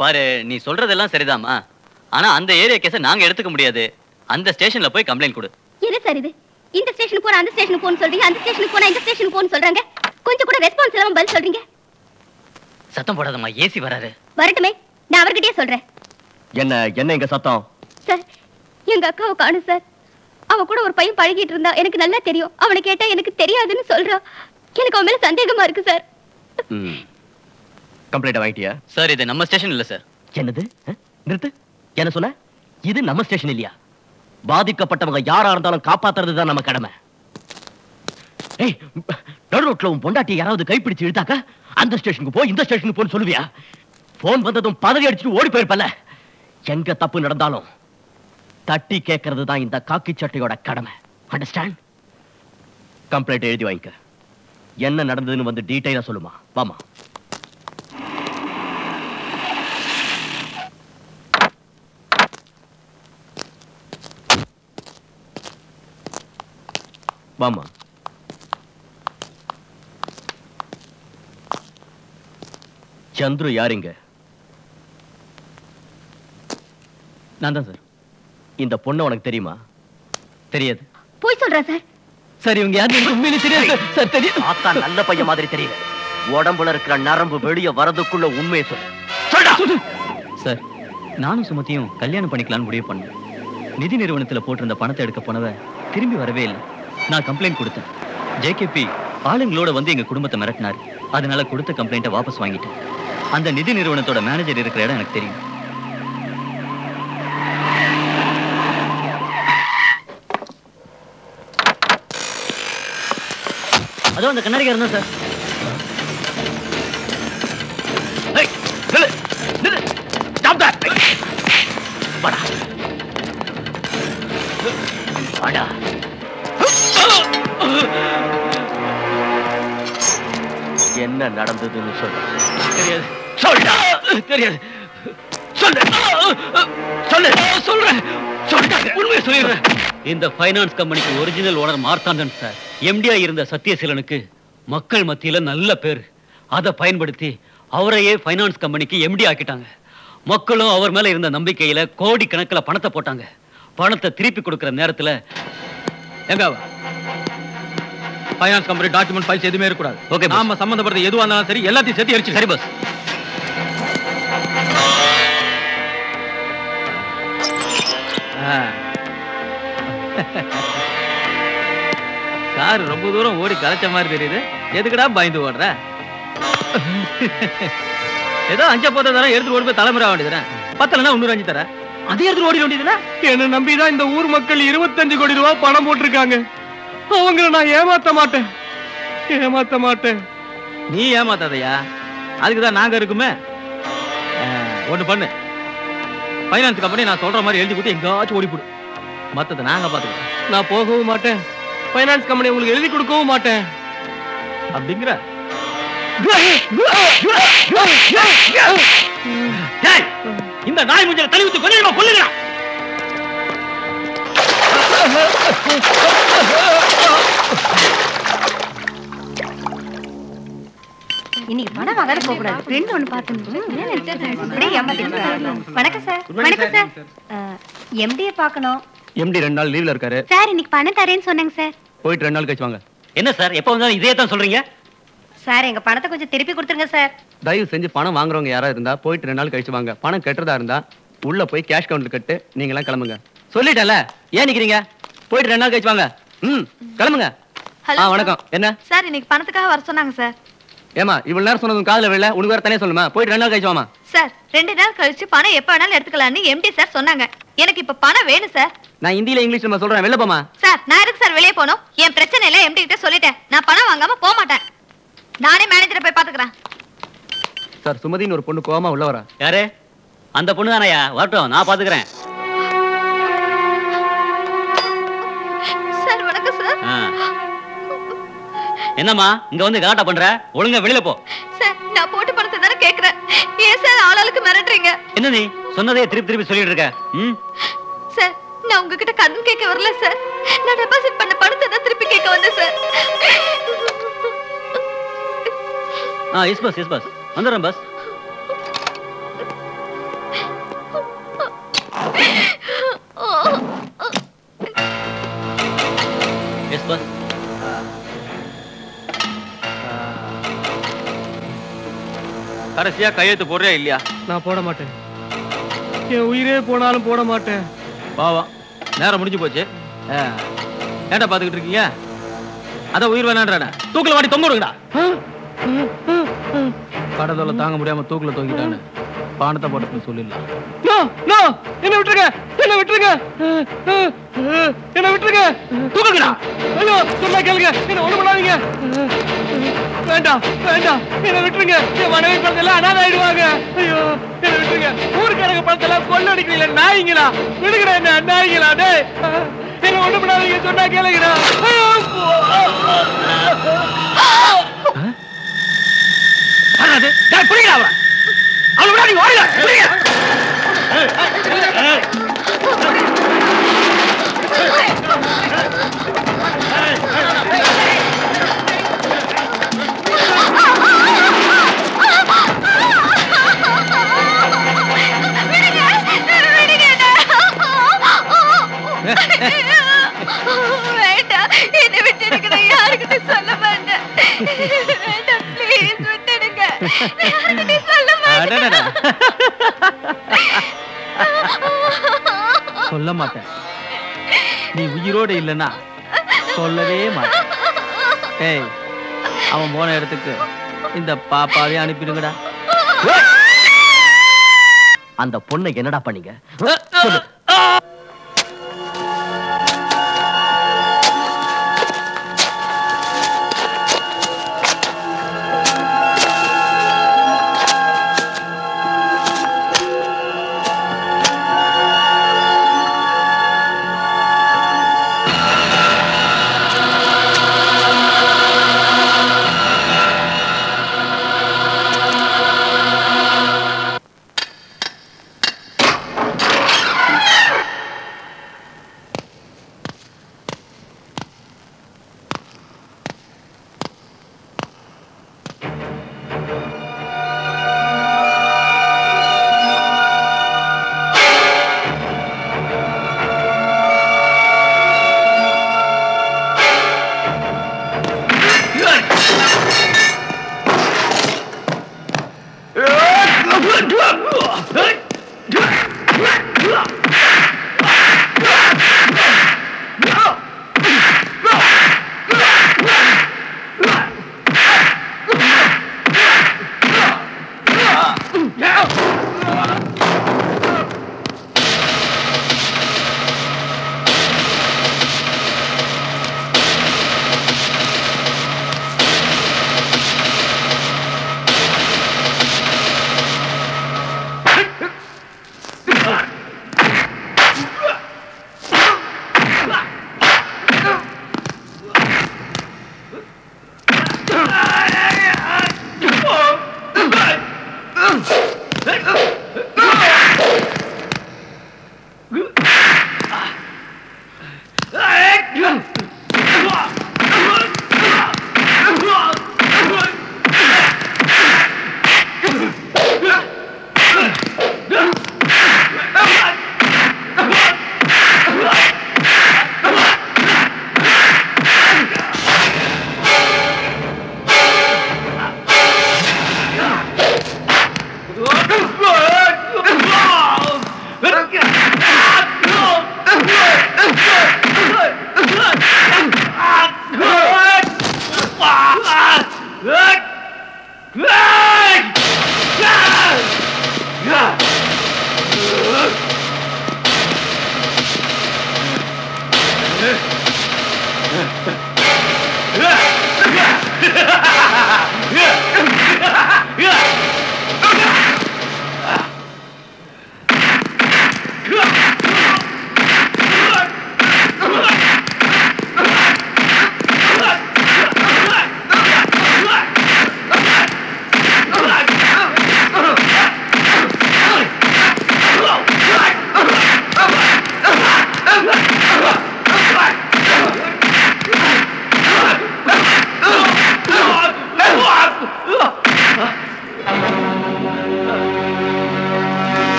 பாரு, நீ சொல்றதெல்லாம் சரிதாம்மா. ஆனா அந்த ஏரியா கேஸை நாங்க எடுத்துக்க முடியாது. அந்த ஸ்டேஷன்ல போய் கம்ப்ளைண்ட் கொடு. என்ன சார் இது? இந்த ஸ்டேஷனுக்கு போனா அந்த ஸ்டேஷனுக்கு போன்னு சொல்றீங்க, அந்த ஸ்டேஷனுக்கு போனா இந்த ஸ்டேஷனுக்கு போன்னு சொல்றாங்க. கொஞ்சம் கூட ரெஸ்பான்ஸ் இல்லாம பதில் சொல்றீங்க. சத்தம் போடாதம்மா, ஏசி வராரு. வரட்டுமே, நான் அவர்கிட்டயே சொல்றேன். என்ன இங்க சத்தம்? சார், எங்க அக்காவை காணும் சார். அவ கூட ஒரு பையன் பழகிட்டு இருந்தா, எனக்கு நல்லா தெரியும். அவனை கேட்டா எனக்கு தெரியாதுன்னு சொல்றான். எனக்கு அவன் மேல சந்தேகமா இருக்கு சார். கம்ப்ளைண்ட் வாங்கிட்டியா? சார், இது நம்ம ஸ்டேஷன் இல்ல சார். என்னது? நிறுத்து. என்ன சொன்ன? இது நம்ம ஸ்டேஷன் இல்லையா? பாதிக்கப்பட்டவங்க யாரா இருந்தாலும் காப்பாத்துறதுதான் நம்ம கடமை. ஏய், நடு ரோட்ல உன் பொண்டாட்டியை யாராவது கைப்பிடிச்சு இழுத்தாக்க அந்த ஸ்டேஷனுக்கு போ, இந்த ஸ்டேஷனுக்கு போன்னு சொல்லுவியா? போன் வந்ததும் பதறி அடிச்சுட்டு ஓடி போயிருப்பல. எங்க தப்பு நடந்தாலும் தட்டி கேட்கறது தான் இந்த காக்கி சட்டையோட கடமை. அண்டர்ஸ்டாண்ட்? கம்ப்ளைண்ட் எழுதி வாங்கிக்க. என்ன நடந்ததுன்னு வந்து டீடைலா சொல்லுமா. வாமா. வாமா. சந்துரு யாருங்க? நான் தான் சார். இந்த பொண்ணு உனக்கு தெரியுமா? தெரியாது. போய் சொல்றேன் சார். சரி, இவங்க யாரு உண்மையிலே தெரியாது சார். தெரியும். ஆத்தா நல்ல பையன் மாதிரி தெரியல. உடம்புல இருக்கிற நரம்பு வெளியே வரதுக்குள்ள உண்மையை சொல்லு. சார், நானும் சுமத்தியும் கல்யாணம் பண்ணிக்கலாம்னு முடிவு பண்ணேன். நிதி நிறுவனத்துல போட்டிருந்த பணத்தை எடுக்க போனவ திரும்பி வரவே இல்லை. நான் கம்ப்ளைண்ட் கொடுத்தேன். ஜேகேபி ஆளுங்களோட வந்து எங்க குடும்பத்தை மிரட்டினாரு. அதனால கொடுத்த கம்ப்ளைண்ட்டை வாபஸ் வாங்கிட்டேன். அந்த நிதி நிறுவனத்தோட மேனேஜர் இருக்கிற இடம் எனக்கு தெரியும். அதோ அந்த கண்ணாடிக்காரன் தான் சார். என்ன நடந்ததுன்னு சொல்லு. தெரியாது. சொல்டா. தெரியாது. சொல்லு. சொல்லு. சொல்றேன். சொல்றேன். உண்மையை சொல்லிடுறேன். இந்த ஃபைனான்ஸ் கம்பெனிக்கு ஒரிஜினல் ஓனர் மார்த்தாண்டன் சார். எம்டியா இருந்த சத்யசீலனுக்கு மக்கள் மத்தியில நல்ல பேர். அதை பயன்படுத்தி அவரையே ஃபைனான்ஸ் கம்பெனிக்கு எம்டி ஆக்கிட்டாங்க. மக்களும் அவர் மேல இருந்த நம்பிக்கையில கோடி கணக்கில் பணத்தை போட்டாங்க. பணத்தை திருப்பி கொடுக்கிற நேரத்துல எங்க ஃபைனான்ஸ் கம்பெனி டாக்குமெண்ட் ஃபைல்ஸ் எதுவுமே இருக்கக்கூடாது. ஓகே, நாம சம்பந்தப்பட்ட எதுவா இருந்தாலும் சரி எல்லாத்தையும் சேர்த்து எரிச்சு. சரி பஸ். கார் ரொம்ப தூரம் ஓடி கலைச்ச மாதிரி தெரியுது. எதுக்குடா பயந்து ஓடுற? ஏதோ அஞ்ச போத தர எடுத்து ஓடி போய் தலைமுறை வேண்டியதுறேன். பத்தலன்னா 5 தரேன். அதே எடுத்து ஓடி வேண்டியதுல. என்ன நம்பிதான் இந்த ஊர் மக்கள் 25 கோடி ரூபாய் பணம் போட்டிருக்காங்க. அவங்கள நான் ஏமாத்த மாட்டேன். ஏமாத்த மாட்டேன். நீ ஏமாத்தாதையா? அதுக்குதான் நாங்க இருக்குமே. ஒண்ணு பண்ணு, ஃபைனான்ஸ் கம்பெனி நான் சொல்ற மாதிரி எழுதி கொடுத்து எங்காச்சும் ஓடி போடு. மத்ததை நாங்க பாத்துக்கிறோம். நான் போகவும் மாட்டேன். ஃபைனான்ஸ் கம்பெனி உங்களுக்கு எழுதி கொடுக்கவும் மாட்டேன் அப்படிங்கிற. இந்த நாய் முஞ்சல தள்ளி விட்டு கொஞ்சமா கொல்லுகிறான். இன்னைக்கு பணம் வாங்க போக கூடாது. ஃப்ரெண்ட் ஒன்னு பாத்துங்க. வணக்கம் சார். வணக்கம் சார். எம்டியை பார்க்கணும். எம்டி 2 நாள் லீவ்ல இருக்காரு சார். இன்னைக்கு பணம் தரேன்னு சொன்னாங்க சார். போயிட்டு 2 நாள் கழிச்சு வாங்க. என்ன சார், எப்ப வந்தாலும் இதே தான் சொல்றீங்க? சார், எங்க பணத்தை கொஞ்சம் திருப்பி கொடுத்துருங்க சார். தயவு செஞ்சு பணம் வாங்குறவங்க யாரா இருந்தா போயிட்டு 2 நாள் கழிச்சு வாங்க. பணம் கட்டுறதா இருந்தா உள்ள போய் கேஷ் கவுண்டர் கட்டு நீங்க எல்லாம் கிளம்புங்க. சொல்லிட்டேன்ல, ஏன் நிக்கிறீங்க? போயிட்டு 2 நாள் கழிச்சு வாங்க. கிளம்புங்க. வணக்கம். என்ன சார், இன்னைக்கு பணத்துக்காக வர சொன்னாங்க சார். ஏமா இவ்வளவு நேரம் சொன்னதும் காதுல விழல? உனக்கு வேற தனியா சொல்லுமா? போயிட்டு 2 நாள் கழிச்சு வாமா. சார், 2 நாள் கழிச்சு பணம் எப்ப வேணாலும் எடுத்துக்கலாம்னு எம்டி சார் சொன்னாங்க. எனக்கு இப்ப பணம் வேணும் சார். நான் ஹிந்தில இங்கிலீஷ்ல சொல்றேன். வெளில போமா. சார், நான் எதுக்கு சார் வெளியே போகணும்? என் பிரச்சனை இல்ல, எம்டி கிட்ட சொல்லிட்டேன். நான் பணம் வாங்காம போக மாட்டேன். நானே மேனேஜரை போய் பாத்துக்கிறேன். சார், சுமதின்னு ஒரு பொண்ணு கோவமா உள்ள வரா. யாரு? அந்த பொண்ணு தானையா? வரட்டும், நான் பாத்துக்கிறேன். சார், வணக்கம் சார். என்னம்மா இங்க வந்து கலாட்டா பண்ற? ஒழுங்கா வெளியில போ. சார், நான் போட்டு பணத்தை தானே கேக்குறேன். ஏன் சார் ஆளாளுக்கு மிரட்டுறீங்க? என்ன நீ சொன்னதே திருப்பி திருப்பி சொல்லிட்டு இருக்க? சார், நான் உங்ககிட்ட கடன் கேட்க வரல சார். நான் டெபாசிட் பண்ண பணத்தை தான் திருப்பி கேட்க வந்தேன் சார். எஸ் பஸ் வந்துடுறேன் பஸ். கடைசியா கையெழுத்து போடுறியா இல்லையா? நான் போட மாட்டேன். என் உயிரே போனாலும் போட மாட்டேன். பாவம், நேரம் முடிஞ்சு போச்சு. ஏன்டா பாத்துக்கிட்டு இருக்கீங்க? அதான் உயிர் வேணான்றானே, தூக்குல வாடி தொங்க விடுங்கடா. கடதோல தாங்க முடியாம தூக்குல தொங்கிட்டான்னு பானத்தை போட்டு சொல்லிடலாம். என்ன விட்டுருங்க, என்ன விட்டுருங்க, என்ன விட்டுருங்க, தூக்குங்கடா. ஐயோ சொன்னா கேளுங்க, என்ன ஒண்ணு பண்ணாதீங்க. வேண்டாம் வேண்டாம், என்ன விட்டுருங்க. என் மனைவி பழத்தெல்லாம் அனாதை ஆயிடுவாங்க. ஐயோ என்ன விட்டுருங்க. ஊருக்காரங்க பழத்தெல்லாம் கொள்ள அடிக்கிறீங்களா நாய்ங்களா? விடுங்கடா என்ன நாய்ங்களா? டே என்ன ஒண்ணு பண்ணாதீங்க, சொன்னா கேளுங்கடா. வேண்டாம், என்னை விட்டு எனக்கு யாருக்கிட்ட சொல்ல மாட்டேன். வேண்டாம், ப்ளீஸ் விட்டுடுங்க. யாருக்கிட்ட சொல்ல மாட்டேன். சொல்ல மாட்டேன். நீ உயிரோட இல்லைன்னா சொல்லவே மாட்டேன். ஏய், அவன் போன இடத்துக்கு இந்த பாப்பாவே அனுப்பிடுங்கடா. அந்த பொண்ணை என்னடா பண்ணீங்க?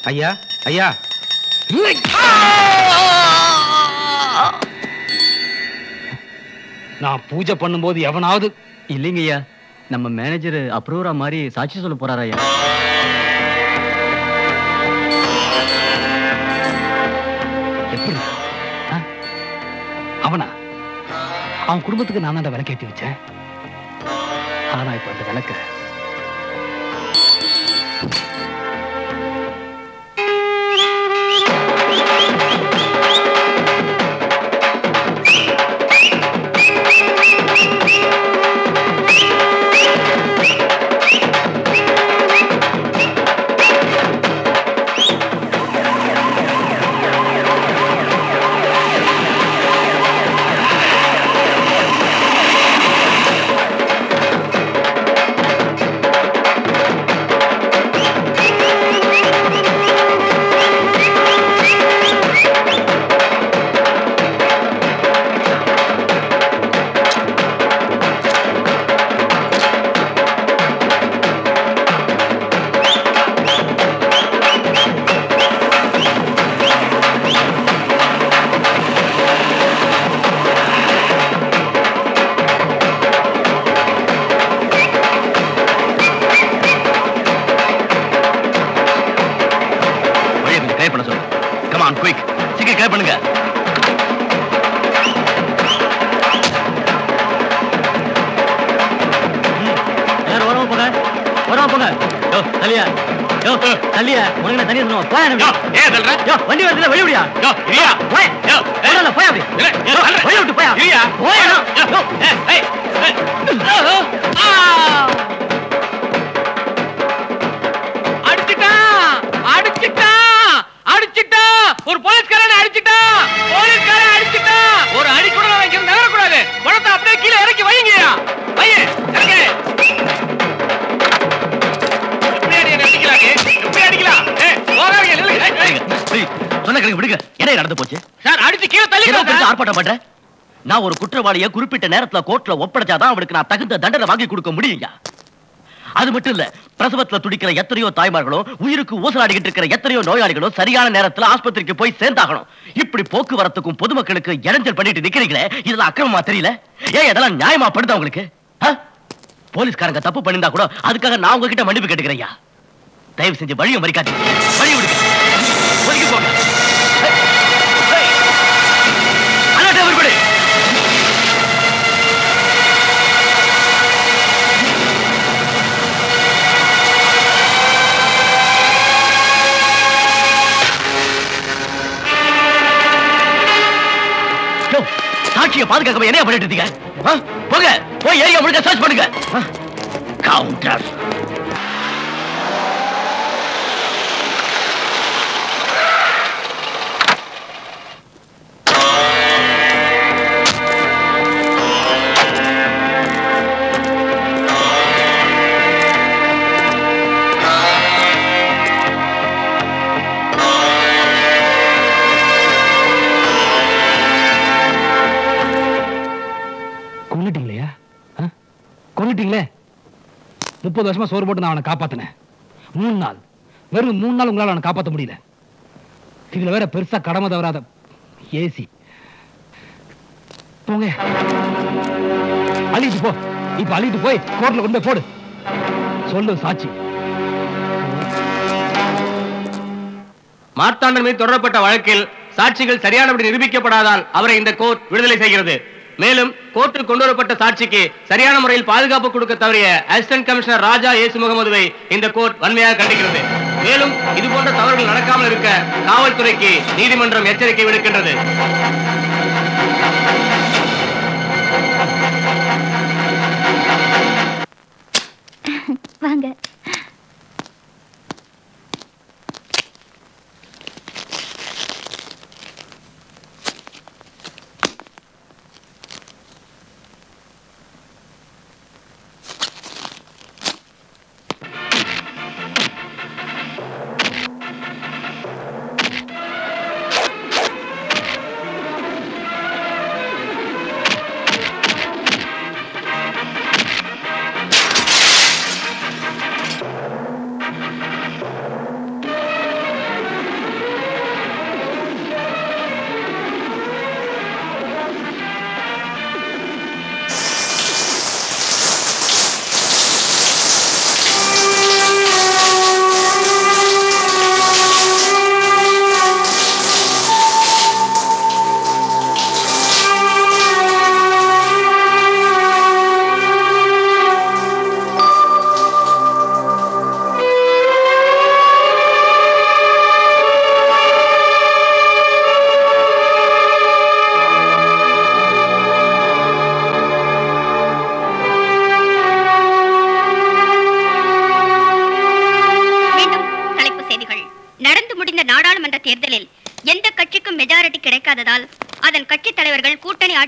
ஐயா ஐயா நான் பூஜை பண்ணும்போது எவனாவது இல்லைங்க ஐயா, நம்ம மேனேஜர் அப்ரூவரா மாதிரி சாட்சி சொல்ல போறாரா ஐயா? எப்படி அவனா? அவன் குடும்பத்துக்கு நான் தான் விளக்கு ஏற்றி வச்சேன். ஆனா இப்ப அந்த விளக்க நான் ஒரு குற்றவாளியை குறிப்பிட்ட நேரத்துல கோர்ட்ல ஒப்படைச்சாதான் அவனுக்கு நான் தகுந்த தண்டனை வாங்கி கொடுக்க முடியுங்க. அது மட்டும் இல்ல, பிரசவத்துல துடிக்கிற எத்தனையோ தாய்மார்களும் உயிருக்கு ஊசலாடிக்கிட்டு இருக்கிற எத்தனையோ நோயாளிகளும் சரியான நேரத்துல ஆஸ்பத்திரிக்கு போய் சேர்ந்தாகணும். இப்படி போக்குவரத்துக்கும் பொதுமக்களுக்கு இடைஞ்சல் பண்ணிட்டு நிக்கிறீங்களே, இதெல்லாம் அக்கிரமமா தெரியல? ஏன் இதெல்லாம் நியாயமா படுதா உங்களுக்கு? போலீஸ்காரங்க தப்பு பண்ணிருந்தா கூட அதுக்காக நான் உங்ககிட்ட மன்னிப்பு கேட்டுக்கிறேன். தயவு செஞ்சு வழியை மறிக்காது, வழி விடுங்க, ஒதுக்கி போங்க. சாட்சியை பாதுகாக்க என்ன பண்ணிட்டு இருக்கீங்க? போங்க, போய் ஏரியா முழுக்க சர்ச் பண்ணுங்க. கவுண்டர் கொன்னுட்டீங்களே. 30 வருஷமா சோறு போட்டு நான் அவனை காப்பாத்தினேன். 3 நாள், வெறும் 3 நாள் உங்களால அவனை காப்பாற்ற முடியல. இதுல வேற பெருசா கடமை தவறாத ஏசி. போங்க, அழிட்டு போ. இப்ப அழிட்டு போய் கோர்ட்ல கொண்டு போடு. சொல்லு சாட்சி. மார்த்தாண்டன் மீது தொடரப்பட்ட வழக்கில் சாட்சிகள் சரியானபடி நிரூபிக்கப்படாதால் அவரை இந்த கோர்ட் விடுதலை செய்கிறது. மேலும் கோர்ட்டில் கொண்டு வரப்பட்ட சாட்சிக்கு சரியான முறையில் பாதுகாப்பு கொடுக்க தவறிய அசிஸ்டன்ட் கமிஷனர் ராஜா ஏசு முகமதுவை இந்த கோர்ட் வன்மையாக கண்டிக்கிறது. மேலும் இதுபோன்ற தவறுகள் நடக்காமல் இருக்க காவல்துறைக்கு நீதிமன்றம் எச்சரிக்கை விடுக்கின்றது. வாங்க.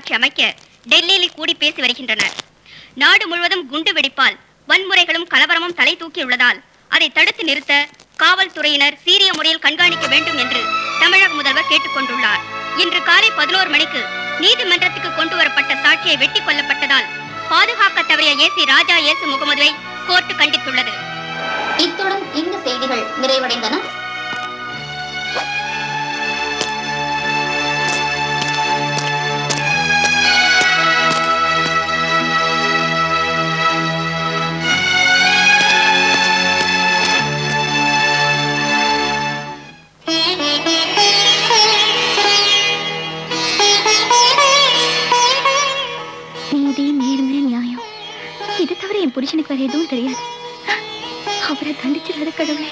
நல்லாட்சி அமைக்க டெல்லியில் கூடி பேசி வருகின்றனர். நாடு முழுவதும் குண்டு வெடிப்பால் வன்முறைகளும் கலவரமும் தலை தூக்கியுள்ளதால் அதை தடுத்து நிறுத்த காவல்துறையினர் சீரிய முறையில் கண்காணிக்க வேண்டும் என்று தமிழக முதல்வர் கேட்டுக் கொண்டுள்ளார். இன்று காலை 11 மணிக்கு நீதிமன்றத்துக்கு கொண்டு வரப்பட்ட சாட்சியை வெட்டி கொல்லப்பட்டதால் பாதுகாக்க தவறிய ஏசி ராஜா ஏசு முகமதுவை கோர்ட் கண்டித்துள்ளது. இத்துடன் இந்த செய்திகள் நிறைவடைந்தன. நீதி, நேர்மை, நியாயம் இது தவிர என் புருஷனுக்கு வேற எதுவும் தெரியாது. அவரை தண்டிச்சிடாத கடவுளே.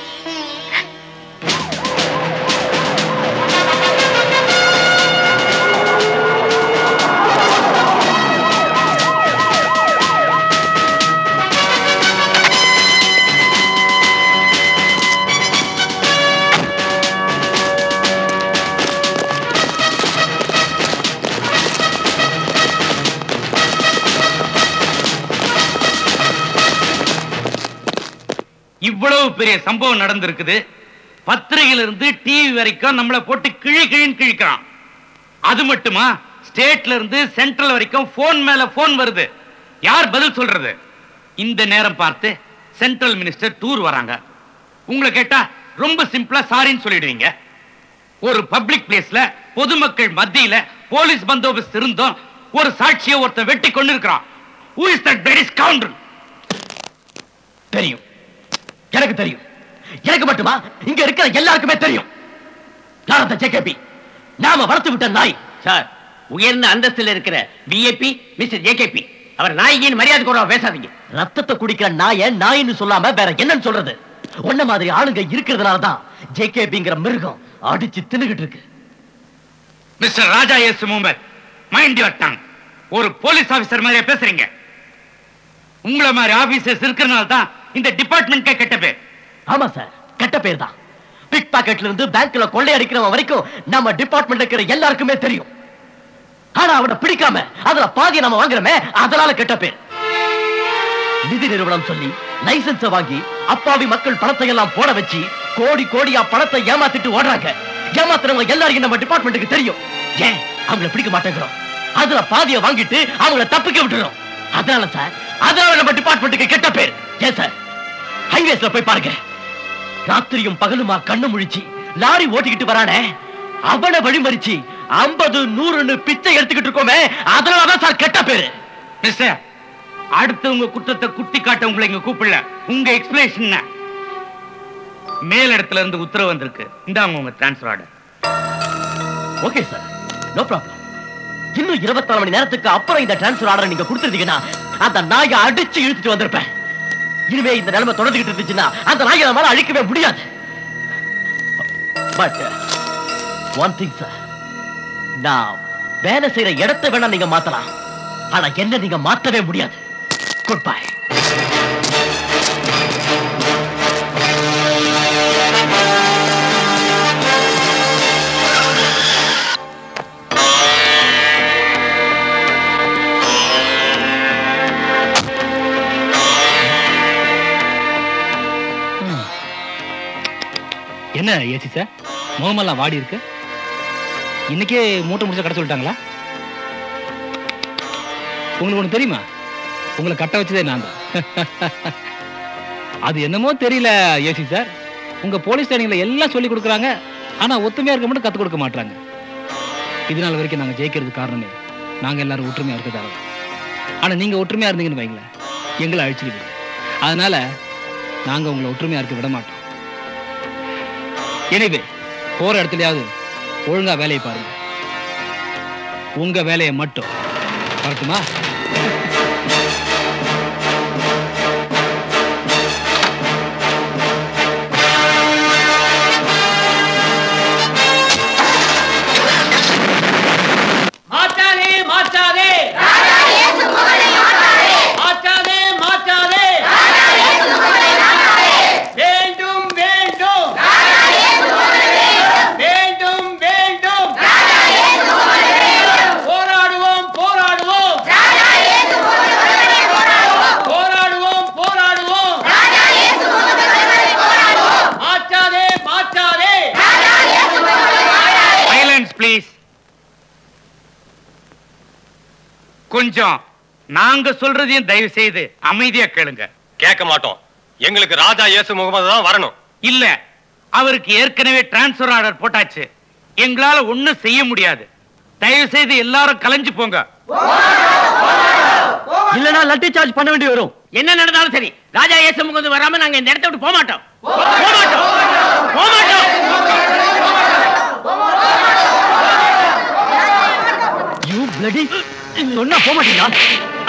இவ்வளவு பெரிய சம்பவம் நடந்திருக்குது. பத்திரிகையில இருந்து டிவி வரைக்கும் நம்மளை போட்டு கிழின்னு கிழிக்கிறான். அது மட்டுமா, ஸ்டேட்ல இருந்து சென்ட்ரல் வரைக்கும் போன் மேல போன் வருது. யார் பதில் சொல்றது? இந்த நேரம் பார்த்து சென்ட்ரல் மினிஸ்டர் டூர் வராங்க. உங்களை கேட்டா ரொம்ப சிம்பிளா சாரின்னு சொல்லிடுவீங்க. ஒரு பப்ளிக் பிளேஸ்ல பொதுமக்கள் மத்தியில போலீஸ் பந்தோபஸ்து இருந்தும் ஒரு சாட்சியை ஒருத்தன் வெட்டி கொண்டு இருக்கிறான். Who is that bloody scoundrel? தெரியும், எனக்கு தெரியும். எனக்கு மட்டுமா, இங்க இருக்கிற எல்லாருக்குமே தெரியும். யாரத்த ஜேகேபி? நாம வளர்த்து விட்ட நாய். சார், உயர்ந்த அந்தஸ்தில் இருக்கிற விஐபி மிஸ்டர் ஜேகேபி, அவர் நாய்கின்னு மரியாதை கூட பேசாதீங்க. ரத்தத்தை குடிக்கிற நாய நாயின்னு சொல்லாம வேற என்னன்னு சொல்றது? ஒன்ன மாதிரி ஆளுங்க இருக்கிறதுனாலதான் ஜேகேபிங்கிற மிருகம் அடிச்சு தின்னுகிட்டு இருக்கு. Mister Raja S Mohammed, mind your tongue. ஒரு போலீஸ் ஆபீசர் மாதிரியே பேசுறீங்க. உங்களை மாதிரி ஆபீசர்ஸ் இருக்கிறனால தான் இந்த டிபார்ட்மெண்ட்கே கெட்ட பேர். ஆமா சார், கெட்ட பேர் தான். பிக் பாக்கெட்ல இருந்து பேங்க்ல கொள்ளையடிக்கிறவன் வரைக்கும் நம்ம டிபார்ட்மெண்ட்ல இருக்கிற எல்லாருக்குமே தெரியும். ஆனா அவனை பிடிக்காம அதுல பாதியை நம்ம வாங்குறோமே, அதனால கெட்ட பேர். நிதி நிறுவனம் சொல்லி லைசன்ஸ் வாங்கி அப்பாவி மக்கள் பணத்தை எல்லாம் போட வச்சு கோடி கோடியா பணத்தை ஏமாத்திட்டு ஓடுறாங்க. ஏமாத்துறவங்க எல்லாரையும் நம்ம டிபார்ட்மெண்ட்டுக்கு தெரியும். ஏன் அவங்களை பிடிக்க மாட்டேங்கிறோம்? அதுல பாதியை வாங்கிட்டு அவங்கள தப்பிக்க விட்டுறோம். அதனால சார், அதனால நம்ம டிபார்ட்மெண்ட்டுக்கு கெட்ட பேர். ஏன் சார், ஹைவேஸ்ல போய் பாருங்க, ராத்திரியும் பகலுமா கண்ணு முழிச்சு லாரி ஓட்டிக்கிட்டு வரானே, அவனை வழிமறிச்சு 50, 100 பிச்சை எடுத்துக்கிட்டு இருக்கோமே, அதனாலதான் சார் கெட்ட பேரு. மிஸ்டர், அடுத்து உங்க குற்றத்தை குட்டி காட்ட உங்களை இங்க கூப்பிடல. உங்க எக்ஸ்பிளேஷன் மேல் இடத்துல இருந்து உத்தரவு வந்திருக்கு. இந்தாங்க உங்க transfer order. Okay sir, no problem. இன்னும் 24 மணி நேரத்துக்கு அப்புறம் இந்த டிரான்ஸ்ஃபர் ஆர்டர் நீங்க கொடுத்துருந்தீங்கன்னா அந்த நாயை அடிச்சு இழுத்துட்டு வந்திருப்பேன். இனிமே இந்த நிலைமை தொடர்ந்துகிட்டு இருந்துச்சுன்னா அந்த நாயை நம்மளால அழிக்கவே முடியாது. பட் ஒன் திங் சார், நான் வேலை செய்யற இடத்தை வேணா நீங்க மாத்தலாம், ஆனா என்ன நீங்க மாத்தவே முடியாது. Good bye. என்ன ஏசி சார், முகமெல்லாம் வாடி இருக்கு? இன்னைக்கே மூட்டை முடிச்ச கடை சொல்லிட்டாங்களா? உங்களுக்கு ஒண்ணு தெரியுமா? உங்களை கட்ட வச்சதே நான் தான். அது என்னமோ தெரியல ஏசி சார், உங்க போலீஸ் ட்ரைனிங்ல எல்லாம் சொல்லி கொடுக்குறாங்க, ஆனா ஒத்துமையா இருக்க மட்டும் கத்துக் கொடுக்க மாட்டாங்க. இதனால வரைக்கும் நாங்க ஜெயிக்கிறது காரணமே நாங்க எல்லாரும் ஒற்றுமையா இருக்கிறதால. ஆனா நீங்க ஒற்றுமையா இருந்தீங்கன்னு வைங்களேன், எங்களை அழிச்சிருவீங்க. அதனால நாங்க உங்களை ஒற்றுமையா இருக்க விட மாட்டோம். எனவே போற இடத்துலயாவது ஒழுங்கா வேலையை பாருங்க. உங்க வேலையை மட்டும் பார்த்துமா? மாற்றாதே மாற்றாதே மாற்றாதே மாற்றாதே வேண்டும் வேண்டும் வேண்டும் வேண்டும் போராடுவோம் கொஞ்சம் நாங்க சொல்றதையும் தயவு செய்து அமைதியா கேளுங்க. கேட்க மாட்டோம். எங்களுக்கு ராஜா இயேசு முகமது தான் வரணும். இல்ல, அவருக்கு ஏற்கனவே டிரான்ஸ்பர் ஆர்டர் போட்டாச்சு. எங்களால ஒண்ணும் செய்ய முடியாது. தயவு செய்து எல்லாரும் கலைஞ்சு போங்க. இல்லனா லட்டி சார்ஜ் பண்ண வேண்டி வரும். என்ன நடந்தாலும் சரி, ராஜா இயேசு முகமது வராம நாங்க இந்த இடத்தை விட்டு போக மாட்டோம். யூ பிளடி சொன்னா போக மாட்டீங்களா?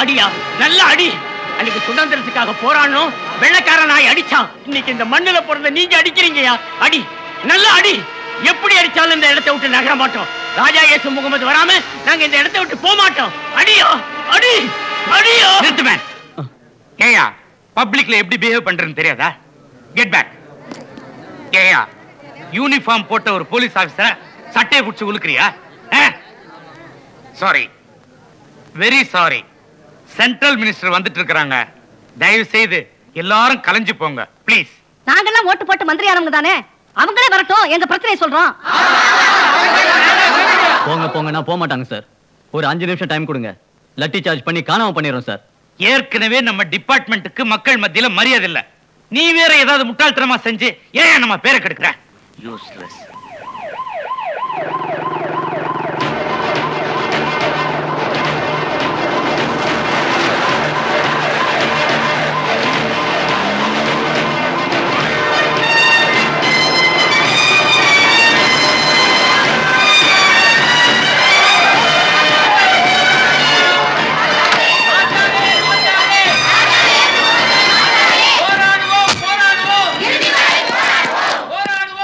அடியா, நல்ல அடி. அன்னைக்கு சுதந்திரத்துக்காக போராடணும், வெள்ளக்கார நாய் அடிச்சான். இன்னைக்கு இந்த மண்ணுல பிறந்த நீங்க அடிக்கிறீங்கயா. அடி, நல்ல அடி. எப்படி அடிச்சாலும் இந்த இடத்தை விட்டு நகர மாட்டோம். ராஜா இயேசு முகமது வராம நாங்க இந்த இடத்தை விட்டு போக மாட்டோம். அடியோ, அடி, அடியோ. நிறுத்துவேன். ஏயா, பப்ளிக்ல எப்படி பிஹேவ் பண்றேன்னு தெரியாதா? Get back. ஏயா, யூனிஃபார்ம் போட்ட ஒரு போலீஸ் ஆபீசர் சட்டையை பிடிச்சு உழுக்கிறியா? Sorry, very sorry. Central minister வந்துட்டு இருக்காங்க. தயவு செய்து எல்லாரும் கலைஞ்சு போங்க ப்ளீஸ். நாங்கெல்லாம் ஓட்டு போட்டு மந்திரி ஆனவங்க தானே, அவங்களே வரட்டும், எங்க பிரச்சனையை சொல்றோம். போங்க போங்க, நான் போக மாட்டாங்க சார். ஒரு 5 நிமிஷம் டைம் கொடுங்க, லட்டி சார்ஜ் பண்ணி காணாம பண்ணிடுறோம் சார். ஏற்கனவே நம்ம டிபார்ட்மெண்ட்டுக்கு மக்கள் மத்தியில மரியாதை இல்ல. நீ வேற ஏதாவது முட்டாள்தனமா செஞ்சு ஏன் நம்ம பேரை கெடுக்கிற? யூஸ்லெஸ்.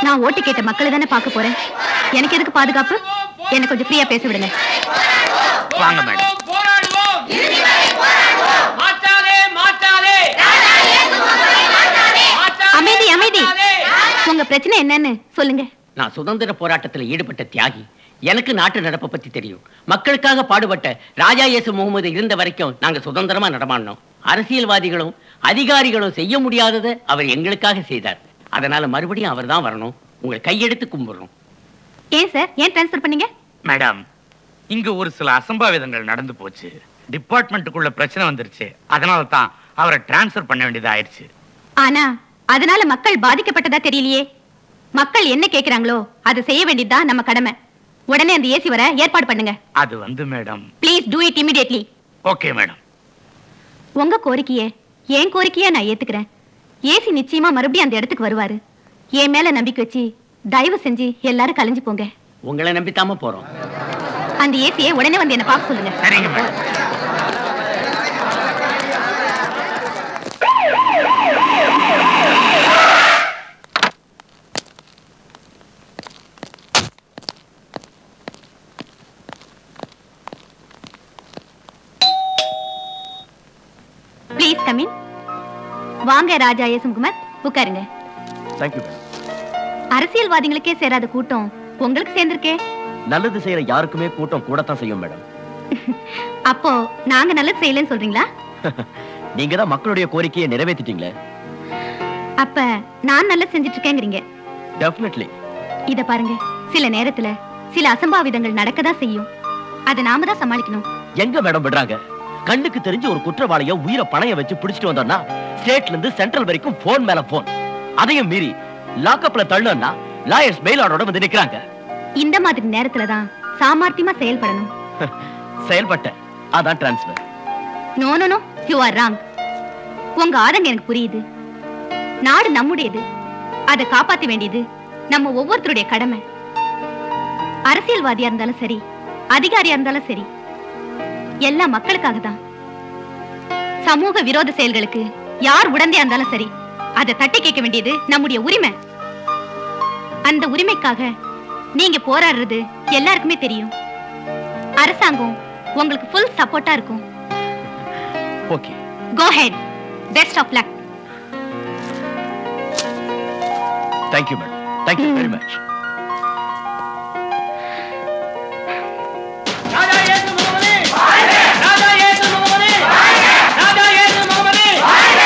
நான் ஓட்டு கேட்ட மக்களை தானே பார்க்க போறேன். எனக்கு எதுக்கு பாதுகாப்பு? என்ன கொஞ்சம் ஃப்ரீயா பேச விடுங்க. வாங்க மேடம். அமைதி அமைதி. உங்க பிரச்சனை என்னன்னு சொல்லுங்க. நான் சுதந்திர போராட்டத்தில் ஈடுபட்ட தியாகி. எனக்கு நாட்டு நடப்பை பத்தி தெரியும். மக்களுக்காக பாடுபட்ட ராஜா இயேசு முகமது இருந்த வரைக்கும் நாங்க சுதந்திரமா நடமாடினோம். அரசியல்வாதிகளும் அதிகாரிகளும் செய்ய முடியாததை அவர் எங்களுக்காக செய்தார். அதனால மறுபடியும் அவர் தான் வரணும். உங்களை கையெடுத்து கும்பிடுறோம். ஏன் சார், ஏன் டிரான்ஸ்ஃபர் பண்ணீங்க? மேடம், இங்க ஒரு சில அசம்பாவிதங்கள் நடந்து போச்சு. டிபார்ட்மெண்ட்டுக்குள்ள பிரச்சனை வந்துருச்சு. அதனால தான் அவரை டிரான்ஸ்ஃபர் பண்ண வேண்டியதா ஆயிடுச்சு. ஆனா அதனால மக்கள் பாதிக்கப்பட்டதா தெரியலையே. மக்கள் என்ன கேக்குறாங்களோ அதை செய்ய வேண்டியதுதான் நம்ம கடமை. உடனே அந்த ஏசி வர ஏற்பாடு பண்ணுங்க. அது வந்து madam, please do it immediately. Okay madam. உங்க கோரிக்கையை என் கோரிக்கையா நான் ஏத்துக்கிறேன். ஏசி நிச்சயமா மறுபடியும் அந்த இடத்துக்கு வருவாரு. என் மேல நம்பிக்கை வச்சு தயவு செஞ்சு எல்லாரும் கலைஞ்சு போங்க. உங்களை நம்பித்தாம போறோம். அந்த ஏசியை உடனே வந்து என்ன பார்க்க சொல்லுங்க. சரிங்க மேடம். Please come in. வாங்க ராஜா இயேசு முகமது, உட்காருங்க. தேங்க்யூ. அரசியல்வாதிகளுக்கே சேராத கூட்டம் உங்களுக்கு சேர்ந்திருக்கே. நல்லது செய்யற யாருக்குமே கூட்டம் கூடத்தான் செய்யும் மேடம். அப்போ நாங்க நல்லது செய்யலன்னு சொல்றீங்களா? நீங்க தான் மக்களுடைய கோரிக்கையை நிறைவேற்றிட்டீங்களே. அப்ப நான் நல்லது செஞ்சுட்டு இருக்கேங்கிறீங்க. டெஃபினெட்லி. இத பாருங்க, சில நேரத்துல சில அசம்பாவிதங்கள் நடக்கதான் செய்யும். அதை நாம தான் சமாளிக்கணும். எங்க மேடம் விடுறாங்க? கண்ணுக்கு தெரிஞ்சு ஒரு குற்றவாளிய உயிரை பணைய வச்சு பிடிச்சிட்டு வந்தோம்னா ஸ்டேட்ல இருந்து சென்ட்ரல் வரைக்கும் போன் மேல போன். அதையும் மீறி லாக்அப்ல தள்ளணும்னா லாயர்ஸ் பெயில் ஆர்டரோட வந்து நிக்கிறாங்க. இந்த மாதிரி நேரத்துல தான் சாமர்த்தியமா செயல்படணும். செயல்பட்ட அதான் transfer. No no no, you are wrong. உங்க ஆதங்கம் எனக்கு புரியுது. நாடு நம்முடையது, அதை காப்பாற்ற வேண்டியது நம்ம ஒவ்வொருத்தருடைய கடமை. அரசியல்வாதியா இருந்தாலும் சரி, அதிகாரியா இருந்தாலும் சரி, எல்லாம் மக்களுக்காக தான். சமூக விரோத செயல்களுக்கு யார் உடந்தையா இருந்தாலும் சரி, அதை தட்டி கேட்க வேண்டியது நம்முடைய உரிமை. அந்த உரிமைக்காக நீங்க போராடுறது எல்லாருக்குமே தெரியும். அரசாங்கம் உங்களுக்கு ஃபுல் சப்போர்ட்டா இருக்கும். Okay, go ahead. Best of luck. Thank you, madam. Thank you very much. Raja Yesu Mohammed வாழ்க! ராஜா இயேசு முகமது வாழ்க! ராஜா இயேசு முகமது வாழ்க!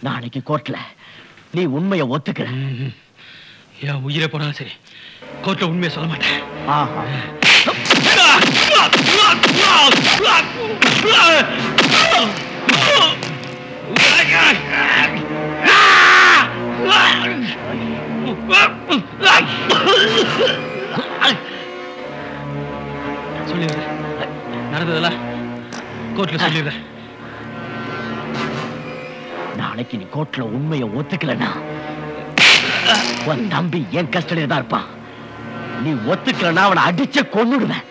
நாளைக்கு கோர்ட்ல நீ உண்மையை ஒத்துக்கிற. என் உயிரை போனாலும் சரி, கோர்ட்ல உண்மையை சொல்ல மாட்டேன். சொல்லிடுறேன், நடந்ததெல்லாம் கோர்ட்ல சொல்லிடுறேன். நாளைக்கு நீ கோர்ட்ல உண்மையை ஒத்துக்கலன்னா உன் தம்பி என் கஸ்டடியில தான் இருப்பான். நீ ஒத்துக்கலன்னா அவனை அடிச்ச கொன்னுடுவேன்.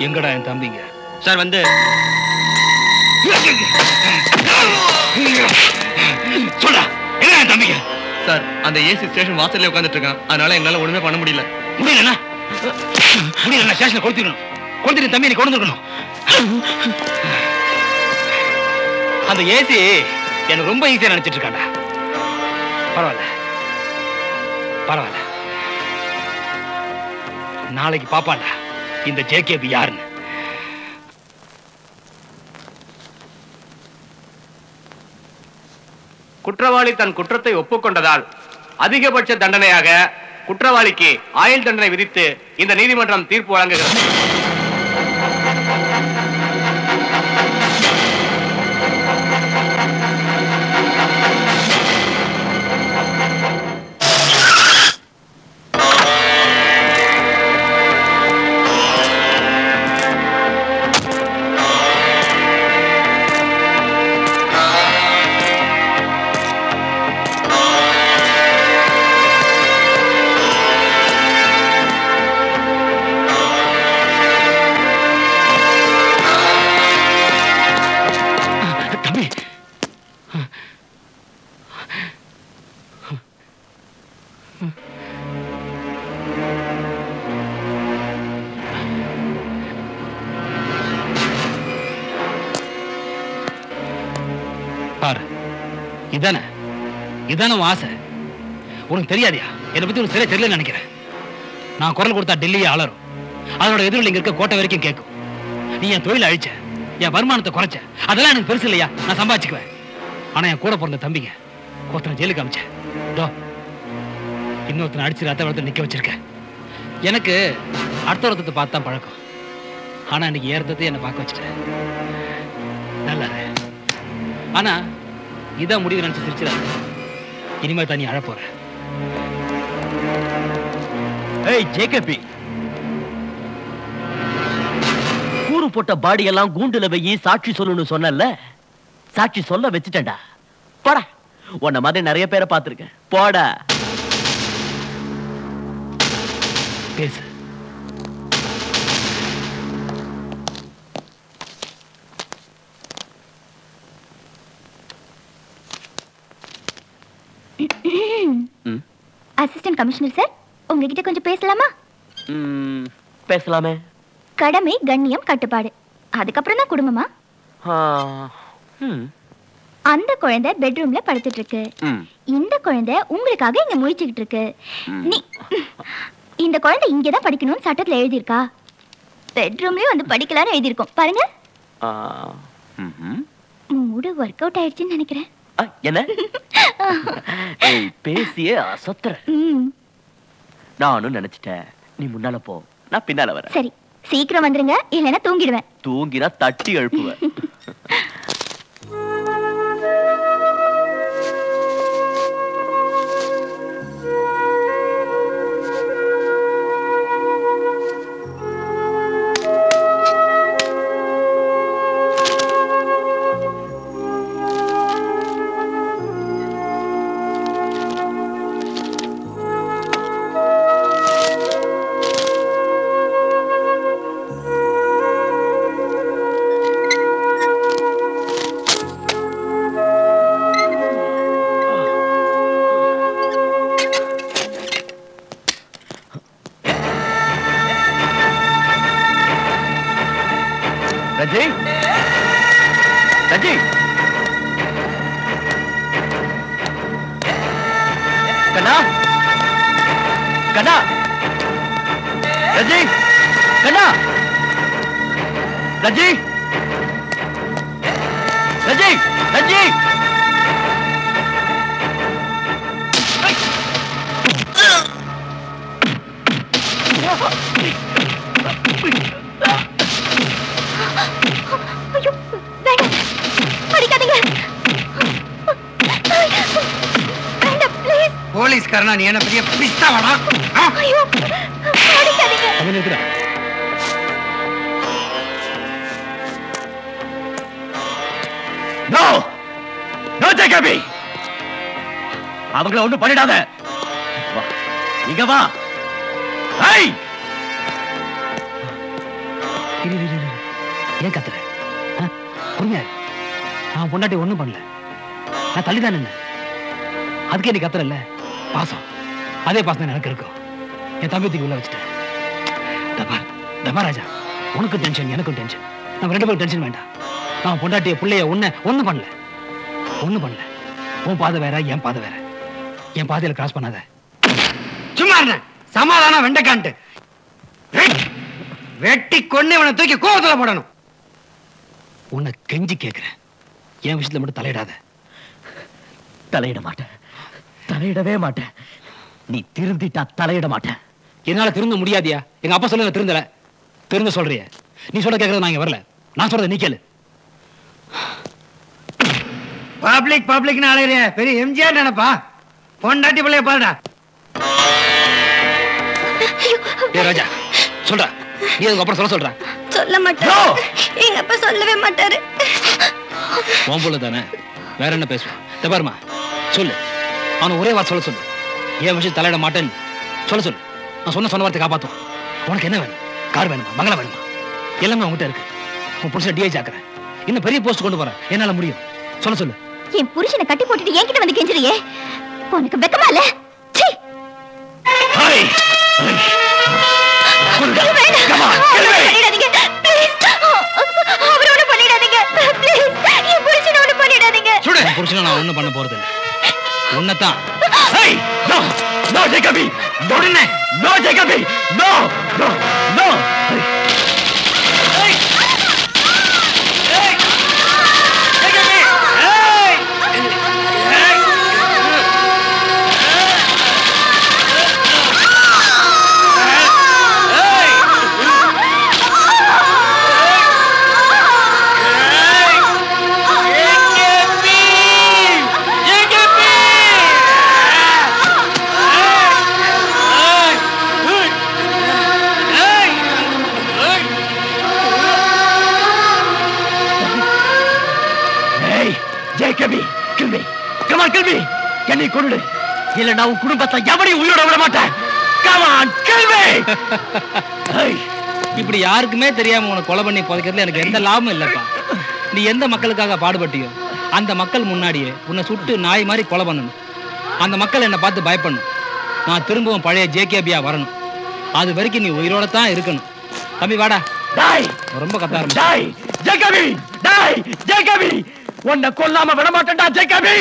எங்கடா என் தம்பிங்க? சார் வந்து சொல்றா, எங்க என் தம்பிங்க? சார் அந்த ஏசி ஸ்டேஷன் வாசல்ல உட்கார்ந்துட்டு இருக்கான். அதனால என்னால ஒண்ணுமே பண்ண முடியல. முடியலண்ணா, ஸ்டேஷன்ல கொடுத்துடணும். கொடுத்துட்டு தம்பி நீ கொண்டு இருக்கணும். அந்த ஏசி எனக்கு ரொம்ப ஈஸியா நினைச்சிட்டு இருக்காண்டா. பரவாயில்ல பரவாயில்ல, நாளைக்கு பாப்பாண்டா இந்த ஜேகேபி யாருன்னு. குற்றவாளி தன் குற்றத்தை ஒப்புக்கொண்டதால் அதிகபட்ச தண்டனையாக குற்றவாளிக்கு ஆயுள் தண்டனை விதித்து இந்த நீதிமன்றம் தீர்ப்பு வழங்குகிறது. இதானே இதானே உன் ஆசை? உனக்கு தெரியாதியா? என்னை பத்தி உனக்கு சரியா தெரியல நினைக்கிறேன். நான் குரல் கொடுத்தா டெல்லியே அலரும். அதோட எதிரில் இங்க இருக்க கோட்டை வரைக்கும் கேட்கும். நீ என் தொழிலை அழிச்ச, என் வருமானத்தை குறைச்ச, அதெல்லாம் எனக்கு பெருசு இல்லையா? நான் சம்பாதிச்சுக்குவேன். ஆனா என் கூட பிறந்த தம்பிங்க ஒருத்தனை ஜெயிலுக்கு அமிச்சேன். இன்னொருத்தனை அடிச்சு ரத்த வளர்த்து நிக்க வச்சிருக்க. எனக்கு அடுத்த ரத்தத்தை பார்த்து தான் பழக்கம். ஆனா இன்னைக்கு ஏறத்தை என்னை பார்க்க வச்சுட்டேன். நல்லா. ஆனா இதான் முடிவு நினைச்சு சிரிச்சிடாது. இனிமே தான் நீ அழ போற. ஏய் ஜேகேபி, கூறு போட்ட பாடி எல்லாம் கூண்டுல வெயி சாட்சி சொல்லணும்னு சொன்னல, சாட்சி சொல்ல வச்சுட்டேன்டா. போடா, உன்ன மாதிரி நிறைய பேரை பார்த்திருக்கேன். போடா பேசு. அசிஸ்டன்ட் கமிஷனர் சார், உங்ககிட்ட கொஞ்சம் பேசலாமா? பேசலாமே. கடமை, கண்ணியம், கட்டுப்பாடு, அதுக்கப்புறம் தான் குடும்பமா? அந்த குழந்தை பெட்ரூம்ல படுத்துட்டு இருக்கு. இந்த குழந்தை உங்களுக்காக இங்க முழிச்சுக்கிட்டு இருக்கு. நீ இந்த குழந்தை இங்கதான் படிக்கணும்னு சட்டத்துல எழுதியிருக்கா? பெட்ரூம்லயும் வந்து படிக்கலாம்னு எழுதியிருக்கோம் பாருங்க. மூடு ஒர்க் அவுட் ஆயிடுச்சுன்னு நினைக்கிறேன். என்ன பேசியே அசத்துற. நானும் நினைச்சிட்டேன். நீ முன்னால போ, நான் பின்னால வரேன். சரி, சீக்கிரம் வந்துருங்க, இல்லைன்னா தூங்கிடுவேன். தூங்கினா தட்டி எழுப்புவேன். ரஜி ரஜி கண்ணா கண்ணா ரஜி கண்ணா ரஜி ரஜி ரஜி ஐயோ வேண்டாம் அடிக்காதீங்க வேண்டாம் ப்ளீஸ் போலீஸ்காரனா நீ என்ன பெரிய பிஸ்தாவாடா ஐயோ அடிக்காதீங்க அவன் இருக்கிறா நோ நோ ஜேகபி அவங்கள ஒண்ணும் பண்ணிடாத வா இங்க வா ஏய் ஏன் கத்துற பொறுமையா நான் பொண்டாட்டி ஒண்ணும் பண்ணல நான் தள்ளிதான் நின்ன அதுக்கே நீ கத்துறல்ல பாசம் அதே பாசம் எனக்கு இருக்கும் என் தம்பியத்துக்கு உள்ள வச்சுட்டேன் தபாராஜா உனக்கும் டென்ஷன் எனக்கும் டென்ஷன் நம்ம ரெண்டு பேரும் டென்ஷன் வேண்டாம் நான் பொண்டாட்டிய பிள்ளைய ஒண்ணும் பண்ணல உன் பாதை வேற என் பாதை வேற என் பாதையில கிராஸ் பண்ணாத சும்மா இருந்த சமாதானம் வெண்டைக்கான்ட்டு வெட்டி கொண்டு இவனை தூக்கி கோவத்துல போடணும் உன்னை கெஞ்சி கேட்கிறேன் என் விஷயத்துல மட்டும் தலையிடாத தலையிட மாட்டேன் தலையிடவே மாட்டேன் நீ திருந்திட்டா தலையிட மாட்டேன் என்னால திருந்த முடியாதியா எங்க அப்பா சொல்ல திருந்தல திருந்த சொல்றிய நீ சொல்ல கேட்கறது நான் இங்க வரல நான் சொல்றத நீ கேளு பப்ளிக்னு அலையிறிய பெரிய எம்ஜிஆர் நினைப்பா பொண்டாட்டி பிள்ளைய பாருடா ஏ ராஜா சொல்றா நீ அதுக்கு அப்புறம் சொல்ற சொல்ல மாட்டாரு எங்க அப்பா சொல்லவே மாட்டாரு உன் புள்ள தானே வேற என்ன பேசுவான் பாருமா சொல்லு அவன் ஒரே வார்த்தை சொல்லு ஏன் விஷயம் தலையிட மாட்டேன்னு சொல்லு நான் சொன்ன வார்த்தை காப்பாத்துவான் உனக்கு என்ன வேணும் கார் வேணுமா பங்களா வேணுமா எல்லாமே உங்ககிட்ட இருக்கு உன் புருஷன் டிஐஜி ஆக்குறேன் இன்னும் பெரிய போஸ்ட் கொண்டு போறேன் என்னால முடியும் சொல்லு என் புருஷனை கட்டி போட்டுட்டு என்கிட்ட வந்து கெஞ்சுறியே உனக்கு வெக்கமா இல்ல புருஷனை நான் ஒண்ணும் பண்ண போறது இல்லை உன்னதான் No, Jacobi! No, Jacobi! No! என்னை கொண்டு இல்ல நான் உன் குடும்பத்தை எவனையும் உயிரோட விட மாட்டேன். Come on, kill me! இப்படி யாருக்குமே தெரியாம உன்னை கொலை பண்ணி புதைக்கிறதுல எனக்கு எந்த லாபமும் இல்லப்பா. நீ எந்த மக்களுக்காக பாடுபட்டியோ அந்த மக்கள் முன்னாடியே உன்னை சுட்டு நாய் மாதிரி கொலை பண்ணணும். அந்த மக்கள் என்னை பார்த்து பயப்படணும். நான் திரும்பவும் பழைய ஜேகேபியா வரணும். அது வரைக்கும் நீ உயிரோட தான் இருக்கணும். தம்பி வாடா. டாய். ரொம்ப கத்த ஆரம்பிச்சு. டாய். ஜேகேபி. டாய். ஜேகேபி. உன்னை கொல்லாம விட மாட்டேன்டா ஜேகேபி.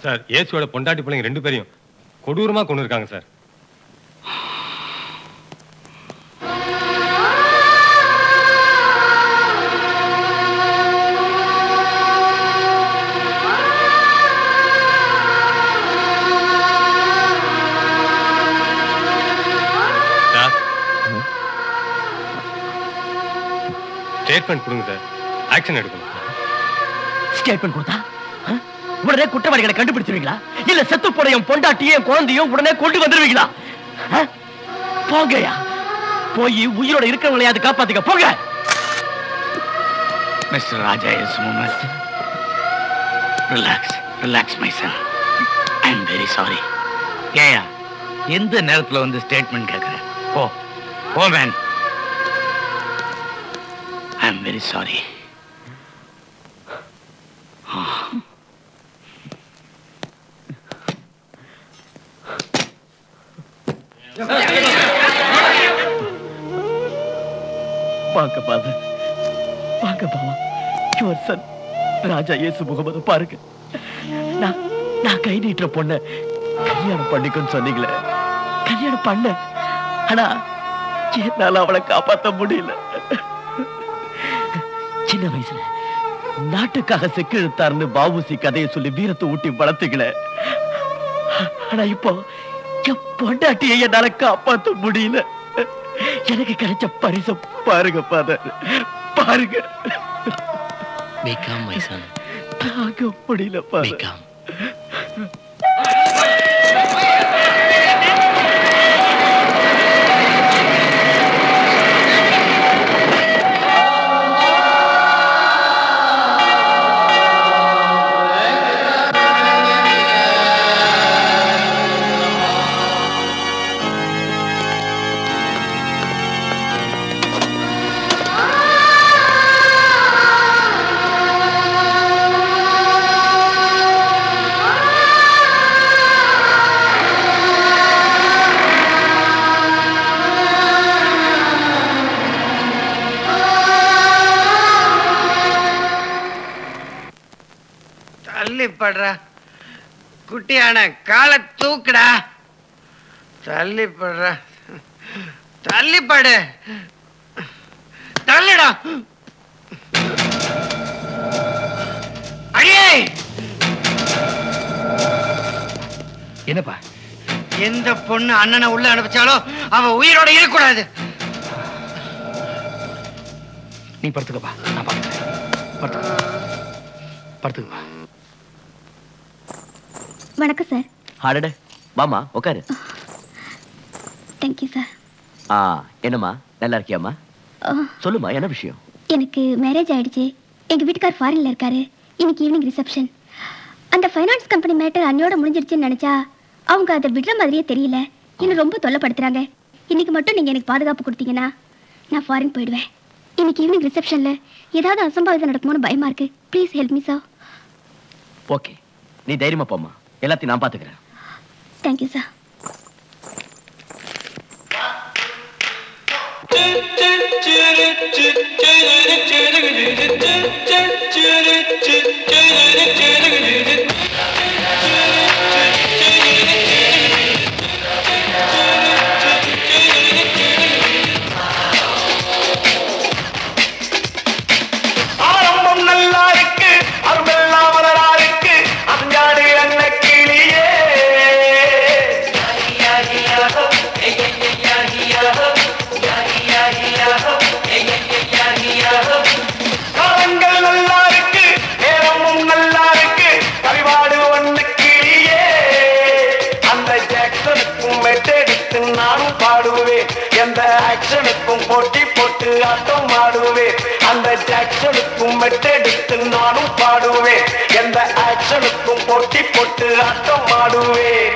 சார் ஏசியோட பொண்டாட்டி பிள்ளைங்க 2 பேரையும் கொடூரமா கொண்டு இருக்காங்க சார். ஸ்டேட்மெண்ட் கொடுங்க சார், ஆக்ஷன் எடுக்கணும். ஸ்டேட்மெண்ட் கொடுத்தா உடனே குற்றவாளிகளை கண்டுபிடிச்சிருவீங்களா? இல்ல செத்து போட என் பொண்டாட்டியும் குழந்தையும் உடனே கொண்டு வந்துருவீங்களா? போங்கயா, போய் உயிரோட இருக்கிறவங்களையாவது காப்பாத்துக்க போங்க. Mister Raja S Mohammed, relax relax my son. I am very sorry. ஏயா எந்த நேரத்துல வந்து ஸ்டேட்மெண்ட் கேட்கிறேன்? போ போ man. I am very sorry. பாக்க பாரு, பாக்க பாவா, யுவர் சன் ராஜா இயேசு முகமது பாருங்க. நான் கை நீட்டுற பொண்ண கல்யாணம் பண்ணிக்கன்னு சொன்னீங்களே, கல்யாணம் பண்ண. ஆனா என்னால அவளை காப்பாற்ற முடியல. சின்ன வயசுல நாட்டுக்காக செக்கு இழுத்தாருன்னு பாபுசி கதையை சொல்லி வீரத்தை ஊட்டி வளர்த்துக்கல. ஆனா இப்போ என் பொண்டாட்டியை என்னால காப்பாற்ற முடியல. எனக்கு கிடைச்ச பரிசு பாருங்க ஃபாதர், பாருங்க. Become my son. தாங்க முடியல ஃபாதர். Become. தள்ளிப்படுறா குட்டியான, காலை தூக்குடா. தள்ளிப்படுறா, தள்ளிப்படு, தள்ளுடா. அடியே என்னப்பா? எந்த பொண்ணு அண்ணனை உள்ள அனுப்பிச்சாலும் அவ உயிரோட இருக்கக்கூடாது. நீ படுத்துக்கப்பா, நான் பார்த்துக்கிறேன். படுத்துக்கப்பா. வணக்கம் சார். அடடே வாமா உட்காரு. Thank you sir. என்னம்மா நல்லா இருக்கியாம்மா? சொல்லுமா, என்ன விஷயம்? எனக்கு மேரேஜ் ஆயிடுச்சு. எங்க வீட்டுக்கார் ஃபாரின்ல இருக்காரு. இன்னைக்கு ஈவினிங் ரிசப்ஷன். அந்த ஃபைனான்ஸ் கம்பெனி மேட்டர் அன்னையோட முடிஞ்சிருச்சுன்னு நினைச்சா அவங்க அதை விடுற மாதிரியே தெரியல. இன்னும் ரொம்ப தொல்லைப்படுத்துறாங்க. இன்னைக்கு மட்டும் நீங்க எனக்கு பாதுகாப்பு கொடுத்தீங்கன்னா நான் ஃபாரின் போயிடுவேன். இன்னைக்கு ஈவினிங் ரிசப்ஷன்ல ஏதாவது அசம்பாவிதம் நடக்குமோன்னு பயமா இருக்கு. Please help me sir. Okay, நீ தைரியமா போமா, எல்லாத்தையும் நான் பாத்துக்கிறேன். Thank you sir. ஆரம்பம் நல்லா இருக்கு, அருமெல்லாம் வளரா இருக்கு, அஞ்சாடு என்ன கிளியே. காலங்கள் நல்லா இருக்கு, நேரமும் நல்லா இருக்கு, கவிவாடு ஒண்ணு கிளியே. அந்த ஜாக்சனுக்கும் மெட்டெடுத்து நானும் பாடுவேன், எந்த ஆக்ஷனுக்கும் போட்டி போட்டு ஆட்டம் ஆடுவேன். அந்த ஜாக்சனுக்கும் மெட்டெடுத்து நானும் பாடுவேன், எந்த ஆக்ஷனுக்கும் போட்டி போட்டு ஆட்டம் ஆடுவேன்.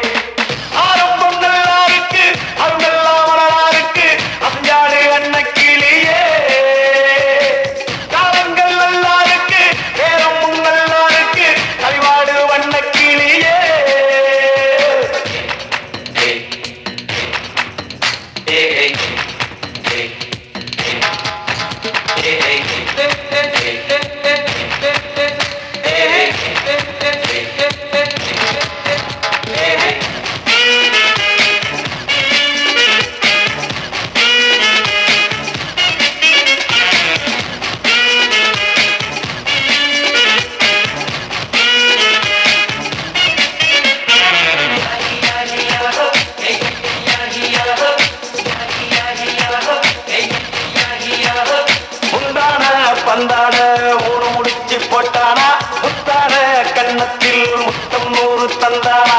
ஆரம்பம் நல்லா இருக்கு, அருமெல்லாம் வளரா இருக்கு, அஞ்சாடு அண்ண கிளியே. காலங்கள் நல்லா இருக்கு, நேரமும் நல்லா இருக்கு, கவிவாடு வண்ண கிளியே. Hey, வந்தானா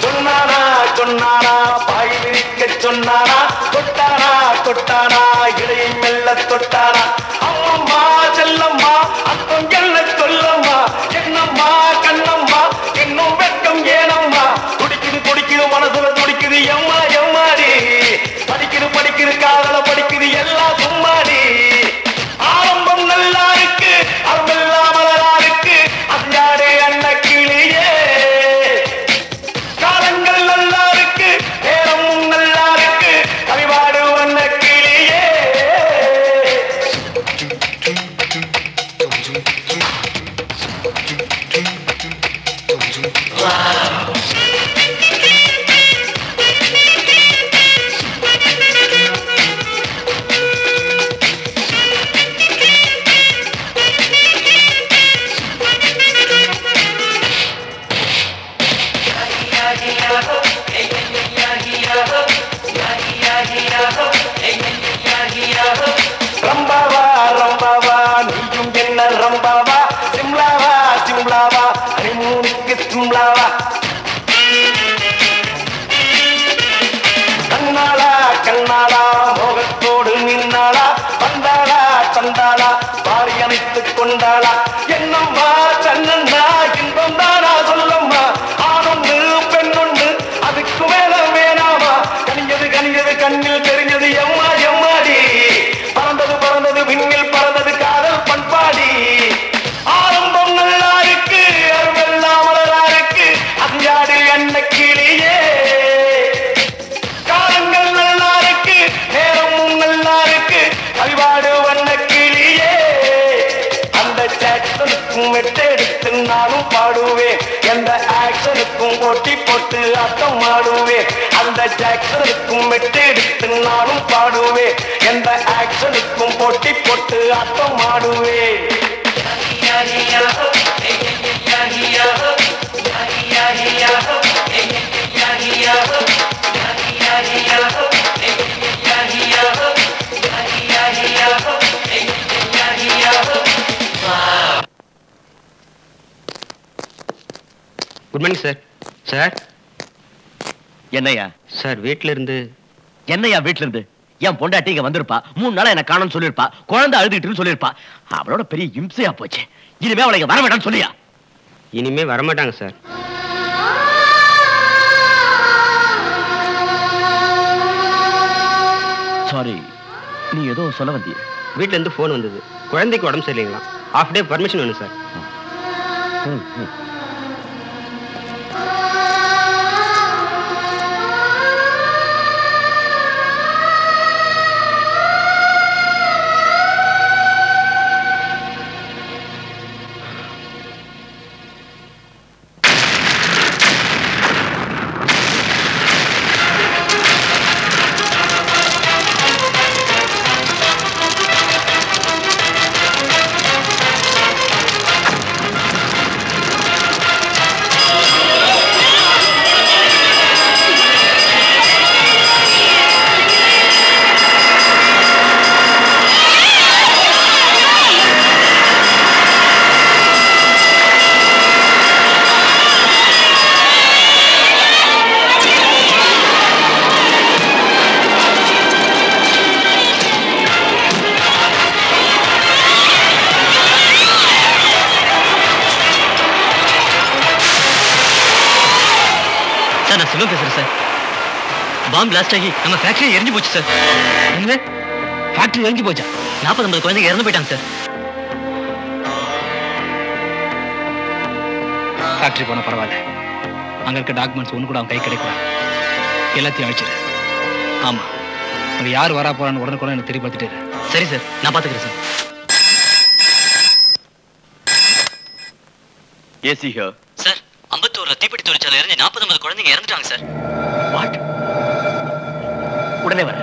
சொன்னானா சொன்னானா பாய் விரிக்க சொன்னானா தொட்டானா தொட்டானா இடையை மெல்ல தொட்டானா அம்மம்மா செல்லம்மா அத்தம் என்ன சொல்லம்மா என்னம்மா கண்ணம்மா இன்னும் வெட்கம் ஏனம்மா துடிக்குது துடிக்குது மனசுல துடிக்குது எம்மா எம்மாடி படிக்குது படிக்குது காதல படிக்குது எல்லாம் சும்மாடி ஆரம்பம் நல்லா இருக்கு அருமெல்லாம் மலரா இருக்கு அஞ்சாடே அண்ண கிளியே காலங்கள் நல்லா இருக்கு நேரமும் நல்லா இருக்கு கவிபாடு அண்ண கிளியே ரம்பாவா ரம்பாவா நீயும் என்ன ரம்பாவா சிம்லாவா சிம்லாவா ஹனிமூனுக்கு சிம்லாவா கண்ணாளா கண்ணாளா மோகத்தோடு நின்னாளா தந்தாளா தந்தாளா பாரி அணைத்துக் கொண்டாளா என்னம்மா தன்னண்ணா இன்பம் தானா சொல்லம்மா ஆணொன்று பெண்ணொன்று அதுக்கு மேல வேணாமா கனிஞ்சது கனிஞ்சது கண்ணில் தெரிஞ்சது எம்மா எம்மாடி பறந்தது பறந்தது விண்ணில் பறந்தது காதல் பண்பாடி ஆரம்பம் நல்லா இருக்கு அருமெல்லாம் மலரா இருக்கு அஞ்சாடு அண்ண கிளியே காலங்கள் நல்லா இருக்கு நேரமும் நல்லா இருக்கு கவிபாடு வண்ண கிளியே அந்த ஜாக்சனுக்கும் மெட்டெடுத்து நானும் பாடுவேன் எந்த ஆக்சனுக்கும் போட்டி போட்டு ஆட்டம் ஆடுவேன் அந்த ஜாக்சனுக்கும் மெட்டெடுத்து நானும் பாடுவேன் எந்த ஆக்சனுக்கும் போட்டி போட்டு ஆட்டம் ஆடுவேன் குட் மார்னிங் சார். சார் என்னையா சார் வீட்ல இருந்து என்னையா வீட்டுல இருந்து என் பொண்டாட்டி இங்க வந்திருப்பா 3 நாளா என்ன காணோம்னு சொல்லிருப்பா குழந்தை அழுதுகிட்டுன்னு சொல்லிருப்பா அவளோட பெரிய இம்சையா போச்சு இனிமே அவளை இங்க வர வேண்டாம்னு சொல்லியா இனிமே வரமாட்டாங்க சார். சாரி நீ ஏதோ சொல்ல வந்திய வீட்ல இருந்து போன் வந்தது குழந்தைக்கு உடம்பு சரியில்லைங்களா ஹாஃப் டே பர்மிஷன் வேணும் சார். நான் செல்வம் பேசுறேன் சார். பாம்பு பிளாஸ்ட் ஆகி நம்ம ஃபேக்டரி எரிஞ்சு போச்சு சார். என்ன ஃபேக்டரி எரிஞ்சு போச்சா? 40-50 குழந்தைங்க இறந்து போயிட்டாங்க சார். ஃபேக்டரி போன பரவாயில்ல, அங்க இருக்க டாக்குமெண்ட்ஸ் ஒன்று கூட அவன் கை கிடைக்கூடாது, எல்லாத்தையும் அழிச்சிரு. ஆமா, அங்க யார் வரா போறான்னு உடனே எனக்கு தெரியப்படுத்திட்டு. சரி சார், நான் பாத்துக்கிறேன் சார். AC here sir. அம்பத்தூர்ல தீப்பெட்டி தொழிற்சாலை இறந்து 40-50 குழந்தைங்க இறந்துட்டாங்க சார். வாட்? உடனே வர.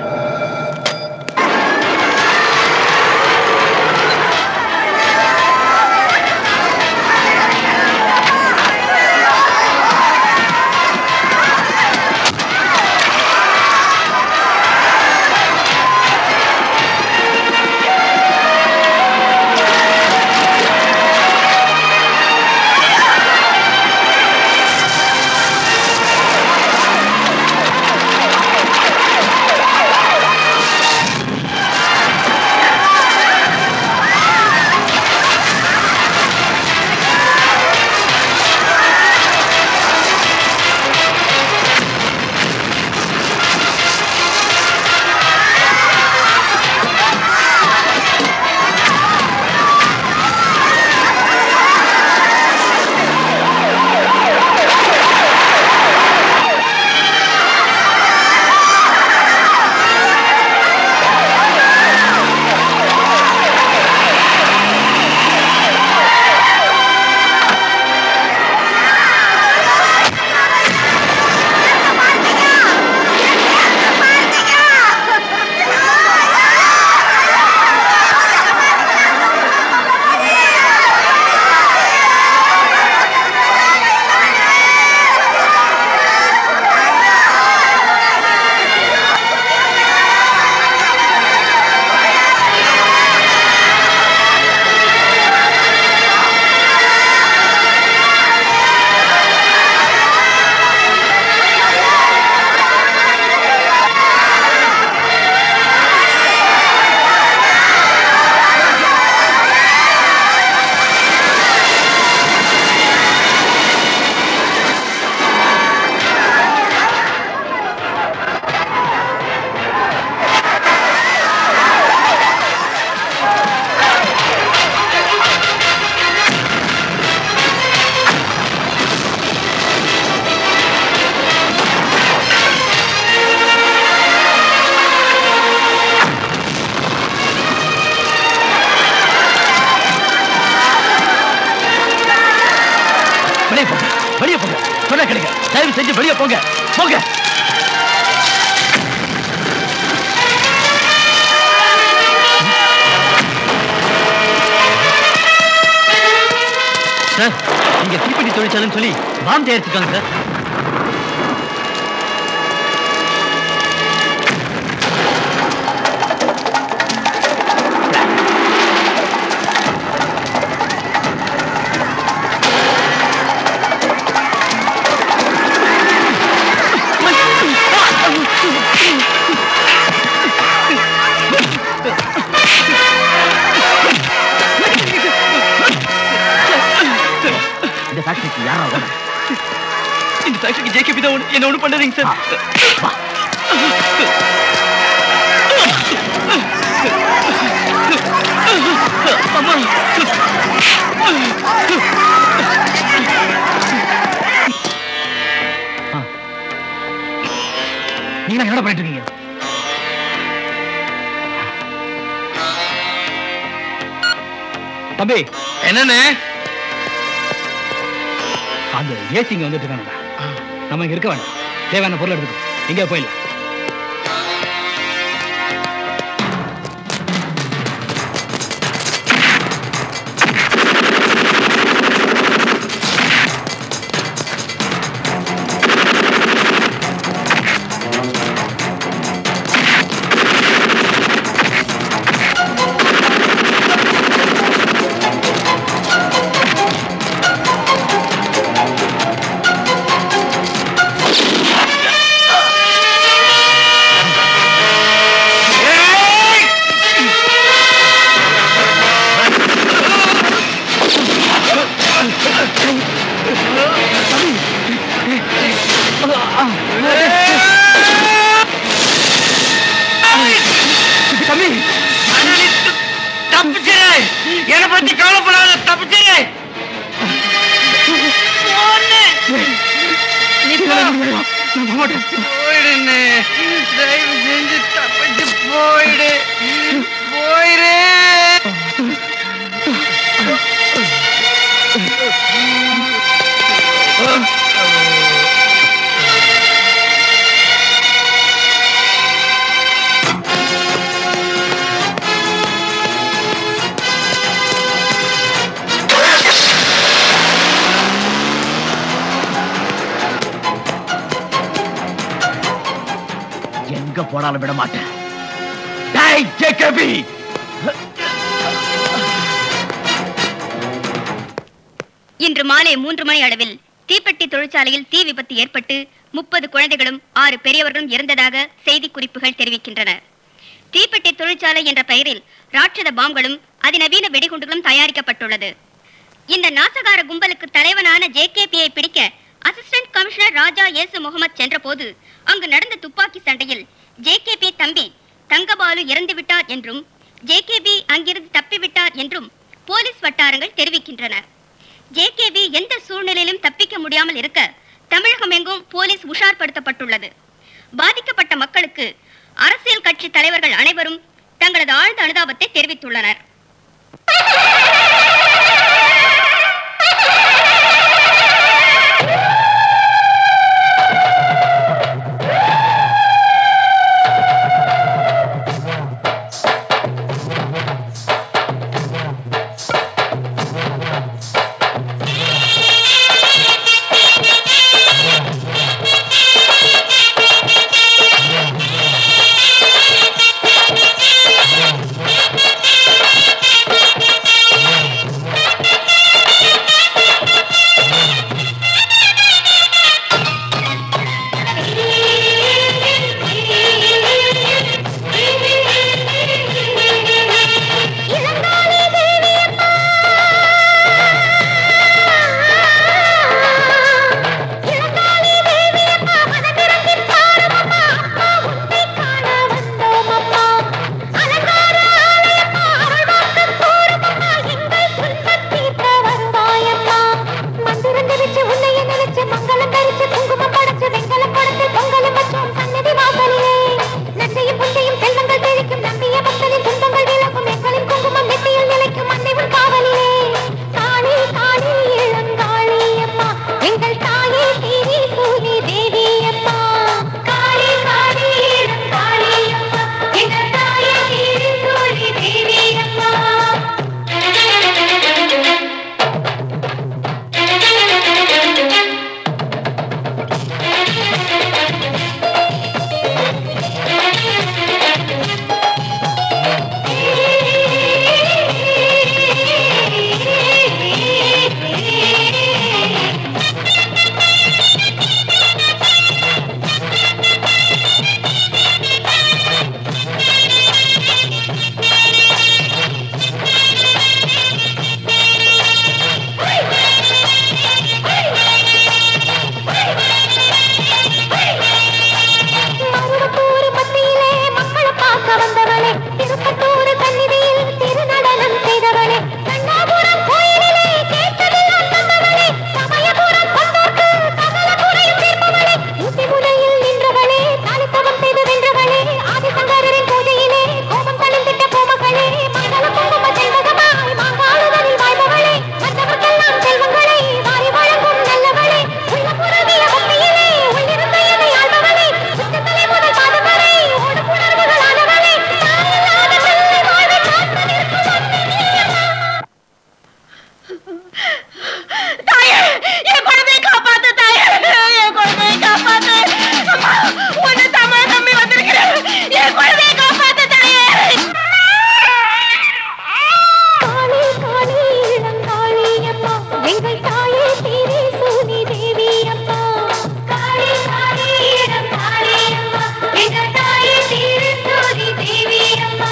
சொன்ன கிடைக்க தயவு செஞ்சு வெளியே போங்க போங்க. சார் இங்க தீப்பெட்டி தொழிற்சாலைன்னு சொல்லி பாம் தயாரிச்சிருக்காங்க சார். இந்த ஃபேக்டரிக்கு யாரா வர? இந்த ஃபேக்டரிக்கு ஜேகேபி தான் என்ன ஒண்ணு பண்ணாதீங்க சார். அம்மா நீங்க என்ன பண்ணிட்டு இருக்கீங்க? தம்பி என்னன்னு அந்த ஏசிங்க வந்துட்டு இருக்கானடா. நம்ம இங்க இருக்க வேண்டாம். தேவையான பொருள் எடுத்துக்கோ. எங்கேயா போயிடலாம். என்ன பத்தி கவலைப்படாத, தப்பிச்சிரு. போயிடுன்னு தயவு செஞ்சு தப்பிச்சு போயிடு போயிரு. எங்க போனாலும் விட மாட்டேன். டேய் ஜேகேபி, இன்று மாலை 3 மணி அளவில் தீப்பெட்டி தொழிற்சாலையில் தீ விபத்து ஏற்பட்டு 30 குழந்தைகளும் 6 பெரியவர்களும் இறந்ததாக செய்தி குறிப்புகள் தெரிவிக்கின்றன. தீப்பெட்டி தொழிற்சாலை என்ற பெயரில் ராட்சத பாம்களும் அதிநவீன வெடிகுண்டுகளும் தயாரிக்கப்பட்டுள்ளது. இந்த நாசகார கும்பலுக்கு தலைவனான ஜேகேபியை பிடிக்க அசிஸ்டன்ட் கமிஷனர் ராஜா ஏசு முகமது சென்றபோது அங்கு நடந்த துப்பாக்கி சண்டையில் ஜேகேபி தம்பி தங்கபாலு இறந்துவிட்டார் என்றும் ஜேகேபி அங்கிருந்து தப்பிவிட்டார் என்றும் போலீஸ் வட்டாரங்கள் தெரிவிக்கின்றன. ஜேகேபி எந்த சூழ்நிலையிலும் தப்பிக்க முடியாமல் இருக்க தமிழகம் எங்கும் போலீஸ் உஷார்படுத்தப்பட்டுள்ளது. பாதிக்கப்பட்ட மக்களுக்கு அரசியல் கட்சி தலைவர்கள் அனைவரும் தங்களது ஆழ்ந்த அனுதாபத்தை தெரிவித்துள்ளனர். தாயே என் குழந்தையை காப்பாத்து தாயே என் குழந்தையை காப்பாத்து அம்மா உன்னை தமிழ நம்பி வந்திருக்கிறேன் என் குழந்தையை காப்பாத்து தாயே காளி காளி இளங்காளி அம்மா எங்கள் தாயே தீரே சூனி தேவி அம்மா காளி காளி இளங்காளி அம்மா எங்கள் தாயே தீரே சூனி தேவி அம்மா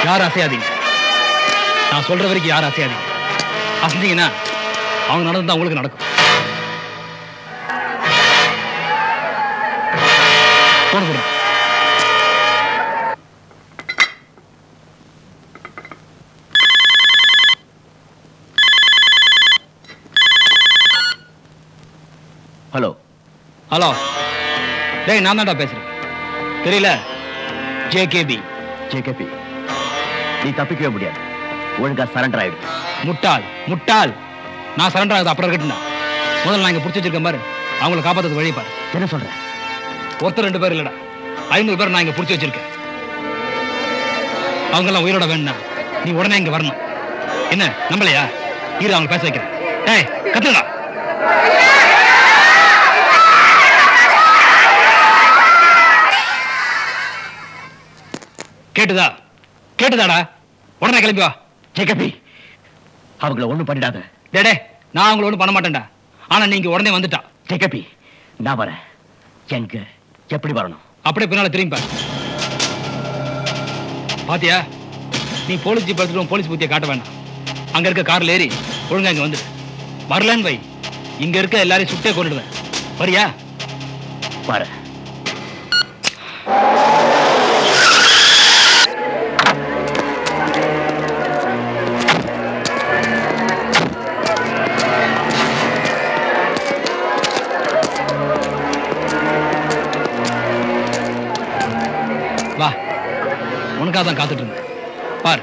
யாரும் அசையாதீங்க. நான் சொல்ற வரைக்கும் யாரும் அசையாதீங்க. அசைஞ்சீங்கன்னா அவங்க நடந்தா உங்களுக்கு நடக்கும். போன கொடுங்க. ஹலோ ஹலோ, டேய் நான் தான்டா பேசுறேன். தெரியல, ஜேகேபி. ஜேகேபி, நீ தப்பிக்கவே முடியாது. ஒழுங்கா சரண்டர் ஆயிடு. முட்டாள் முட்டாள். நான் சரண்டர் ஆகுது அப்புறம் இருக்கட்டும்டா. முதல்ல நான் இங்க பிடிச்சி வச்சிருக்கேன் பாரு, அவங்களை காப்பாத்துறது வழி பாரு. என்ன சொல்றேன்? ஒருத்தர் 2 பேர் இல்லடா, 500 பேர் நான் இங்க பிடிச்சி வச்சிருக்கேன். அவங்க எல்லாம் உயிரோட வேணும்னா நீ உடனே இங்க வரணும். என்ன நம்பலையா? இரு, அவங்க பேச வைக்கிறேன். டேய் கத்துடா. கேட்டுதா? கேட்டுதாடா? உடனே கிளம்பி வா. ஜேகேபி, அவங்கள ஒண்ணும் பண்ணிடாத. டேடே, நான் அவங்கள ஒண்ணும் பண்ண மாட்டேன்டா. ஆனா நீங்க உடனே வந்துட்டா. ஜேகேபி, நான் வரேன். எங்க எப்படி வரணும்? அப்படியே பின்னால திரும்பி பாரு. பாத்தியா, நீ போலீஸ் ஜீப் எடுத்துட்டு போலீஸ் பூத்தியை காட்ட வேண்டாம். அங்க இருக்க கார்ல ஏறி ஒழுங்கா இங்க வந்துடு. வரலன்னு வை, இங்க இருக்க எல்லாரையும் சுட்டே கொண்டுடுவேன். வரியா? வர. வா, உனக்காக தான் காத்துட்டு இருந்தேன். பார்,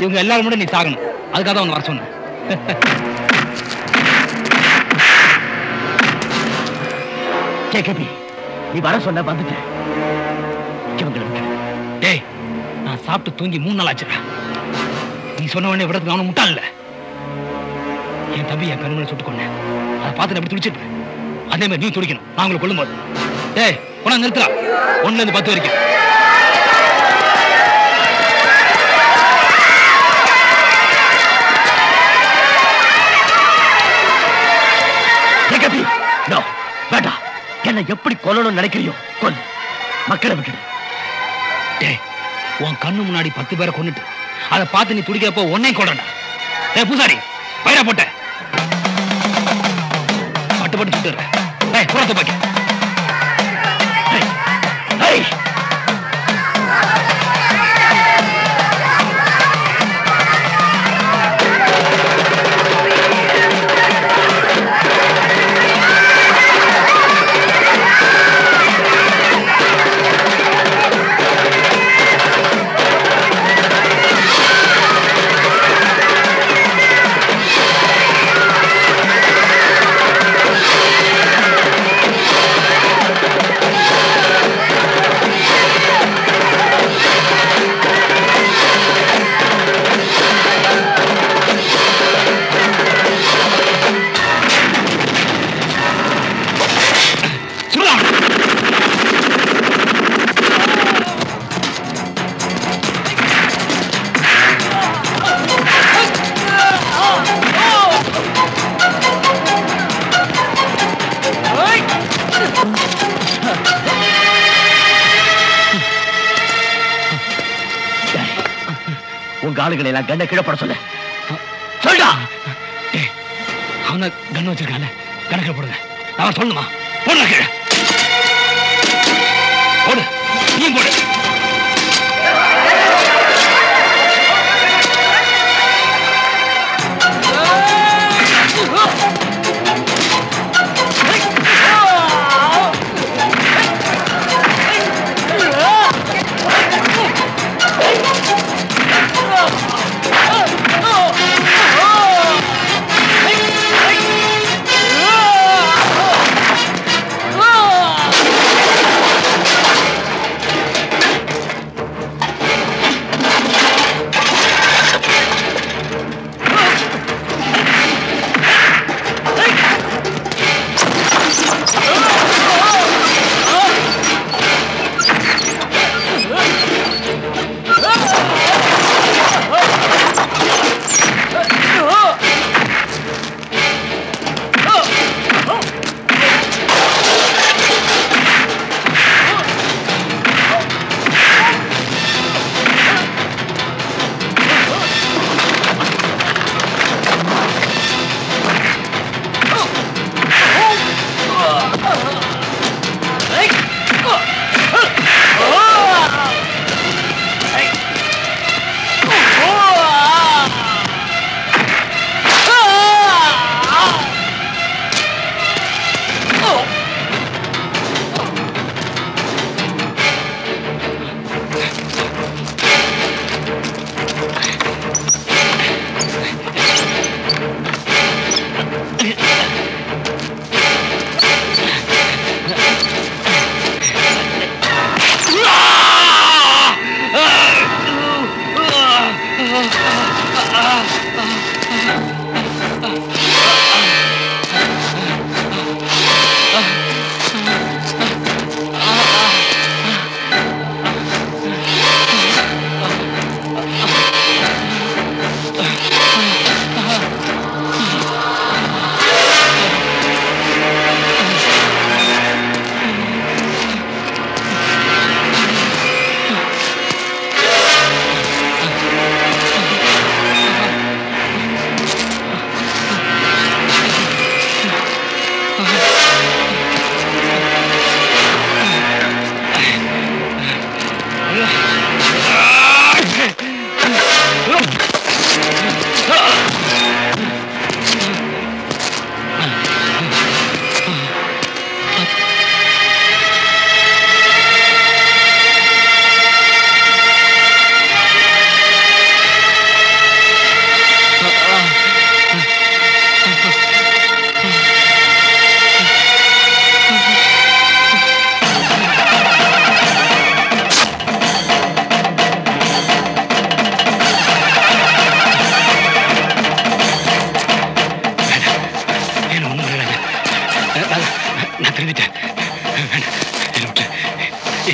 இவங்க எல்லாரும் கூட நீ சாகணும், அதுக்காக தான் உன்னை வர சொன்னேன். கேபி, நீ வர சொன்ன வந்துட்டேன். டேய், நான் சாப்பிட்டு தூங்கி 3 நாள் ஆச்சுடா. நீ சொன்ன உடனே விடத்துக்கு அவனு முட்டாள் இல்ல. என் தம்பி என் கண்மணி சுட்டு கொண்டேன். அதை பார்த்து எப்படி துடிச்சிருப்பேன். அதே மாதிரி நீ துடிக்கணும் நான் உங்களை கொள்ளும் போது. டேய், உன நிறுத்தலாம். 1ல இருந்து 10 வரைக்கும். என்ன எப்படி கொல்லணும்னு நினைக்கிறியோ கொல்லு, மக்களை விட்டுடு. டேய், உன் கண்ணு முன்னாடி 10 பேரை கொன்னுட்டு அதை பார்த்து நீ துடிக்கிறப்போ உன்னையும் கொல்லடா. டேய் பூசாரி, பயிரா போட்ட பட்டு பட்டு சுட்டுற. டேய், புறத்தை பாக்க. உங்க ஆளுகளை எல்லாம் கண்ணை கீழே போட சொல்ல சொல்டா. அவனை கண்ணு வச்சிருக்காங்க, கணக்கில் போடுங்க. நான் சொல்லணுமா? போடுற கீழே போடு, நீ போடு.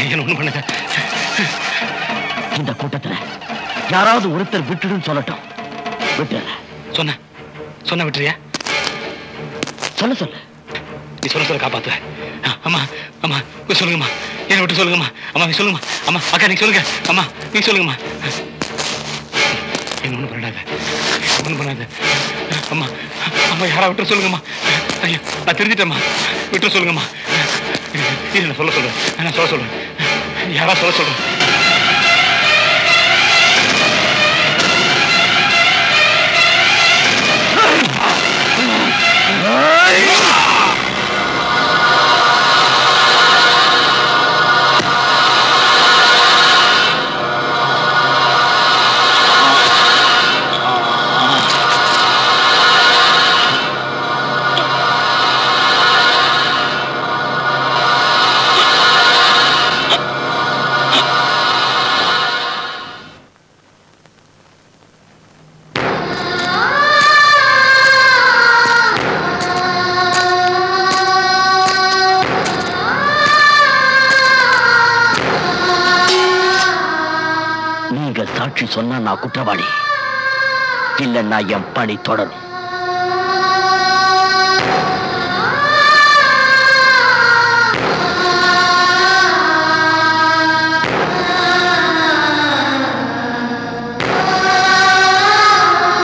என்ன ஒண்ணு பண்ணுங்க. இந்த கூட்டத்துல யாராவது ஒருத்தர் விட்டுடுன்னு சொல்லட்டும். விட்டு சொன்ன விட்டுறியா? சொல்லு நீ சொல்ல காப்பாத்து. அம்மா அம்மா சொல்லுங்கம்மா, என்ன விட்டு சொல்லுங்கம்மா. அம்மா நீ சொல்லுங்கம்மா. அம்மா அக்கா நீ சொல்லுங்க. அம்மா நீ சொல்லுங்கம்மா. என்ன ஒண்ணு பண்ணாத. அம்மா அம்மா யாரா விட்டு சொல்லுங்கம்மா. ஐயோ நான் தெரிஞ்சிட்டேம்மா, விட்டு சொல்லுங்கம்மா. இது நான் சொல்ல சொல்றேன். யாரா சொல்ல சொல்றேன். சாட்சி சொன்னா நான் குற்றவாளி, இல்லைன்னா என் பணி தொடரும்.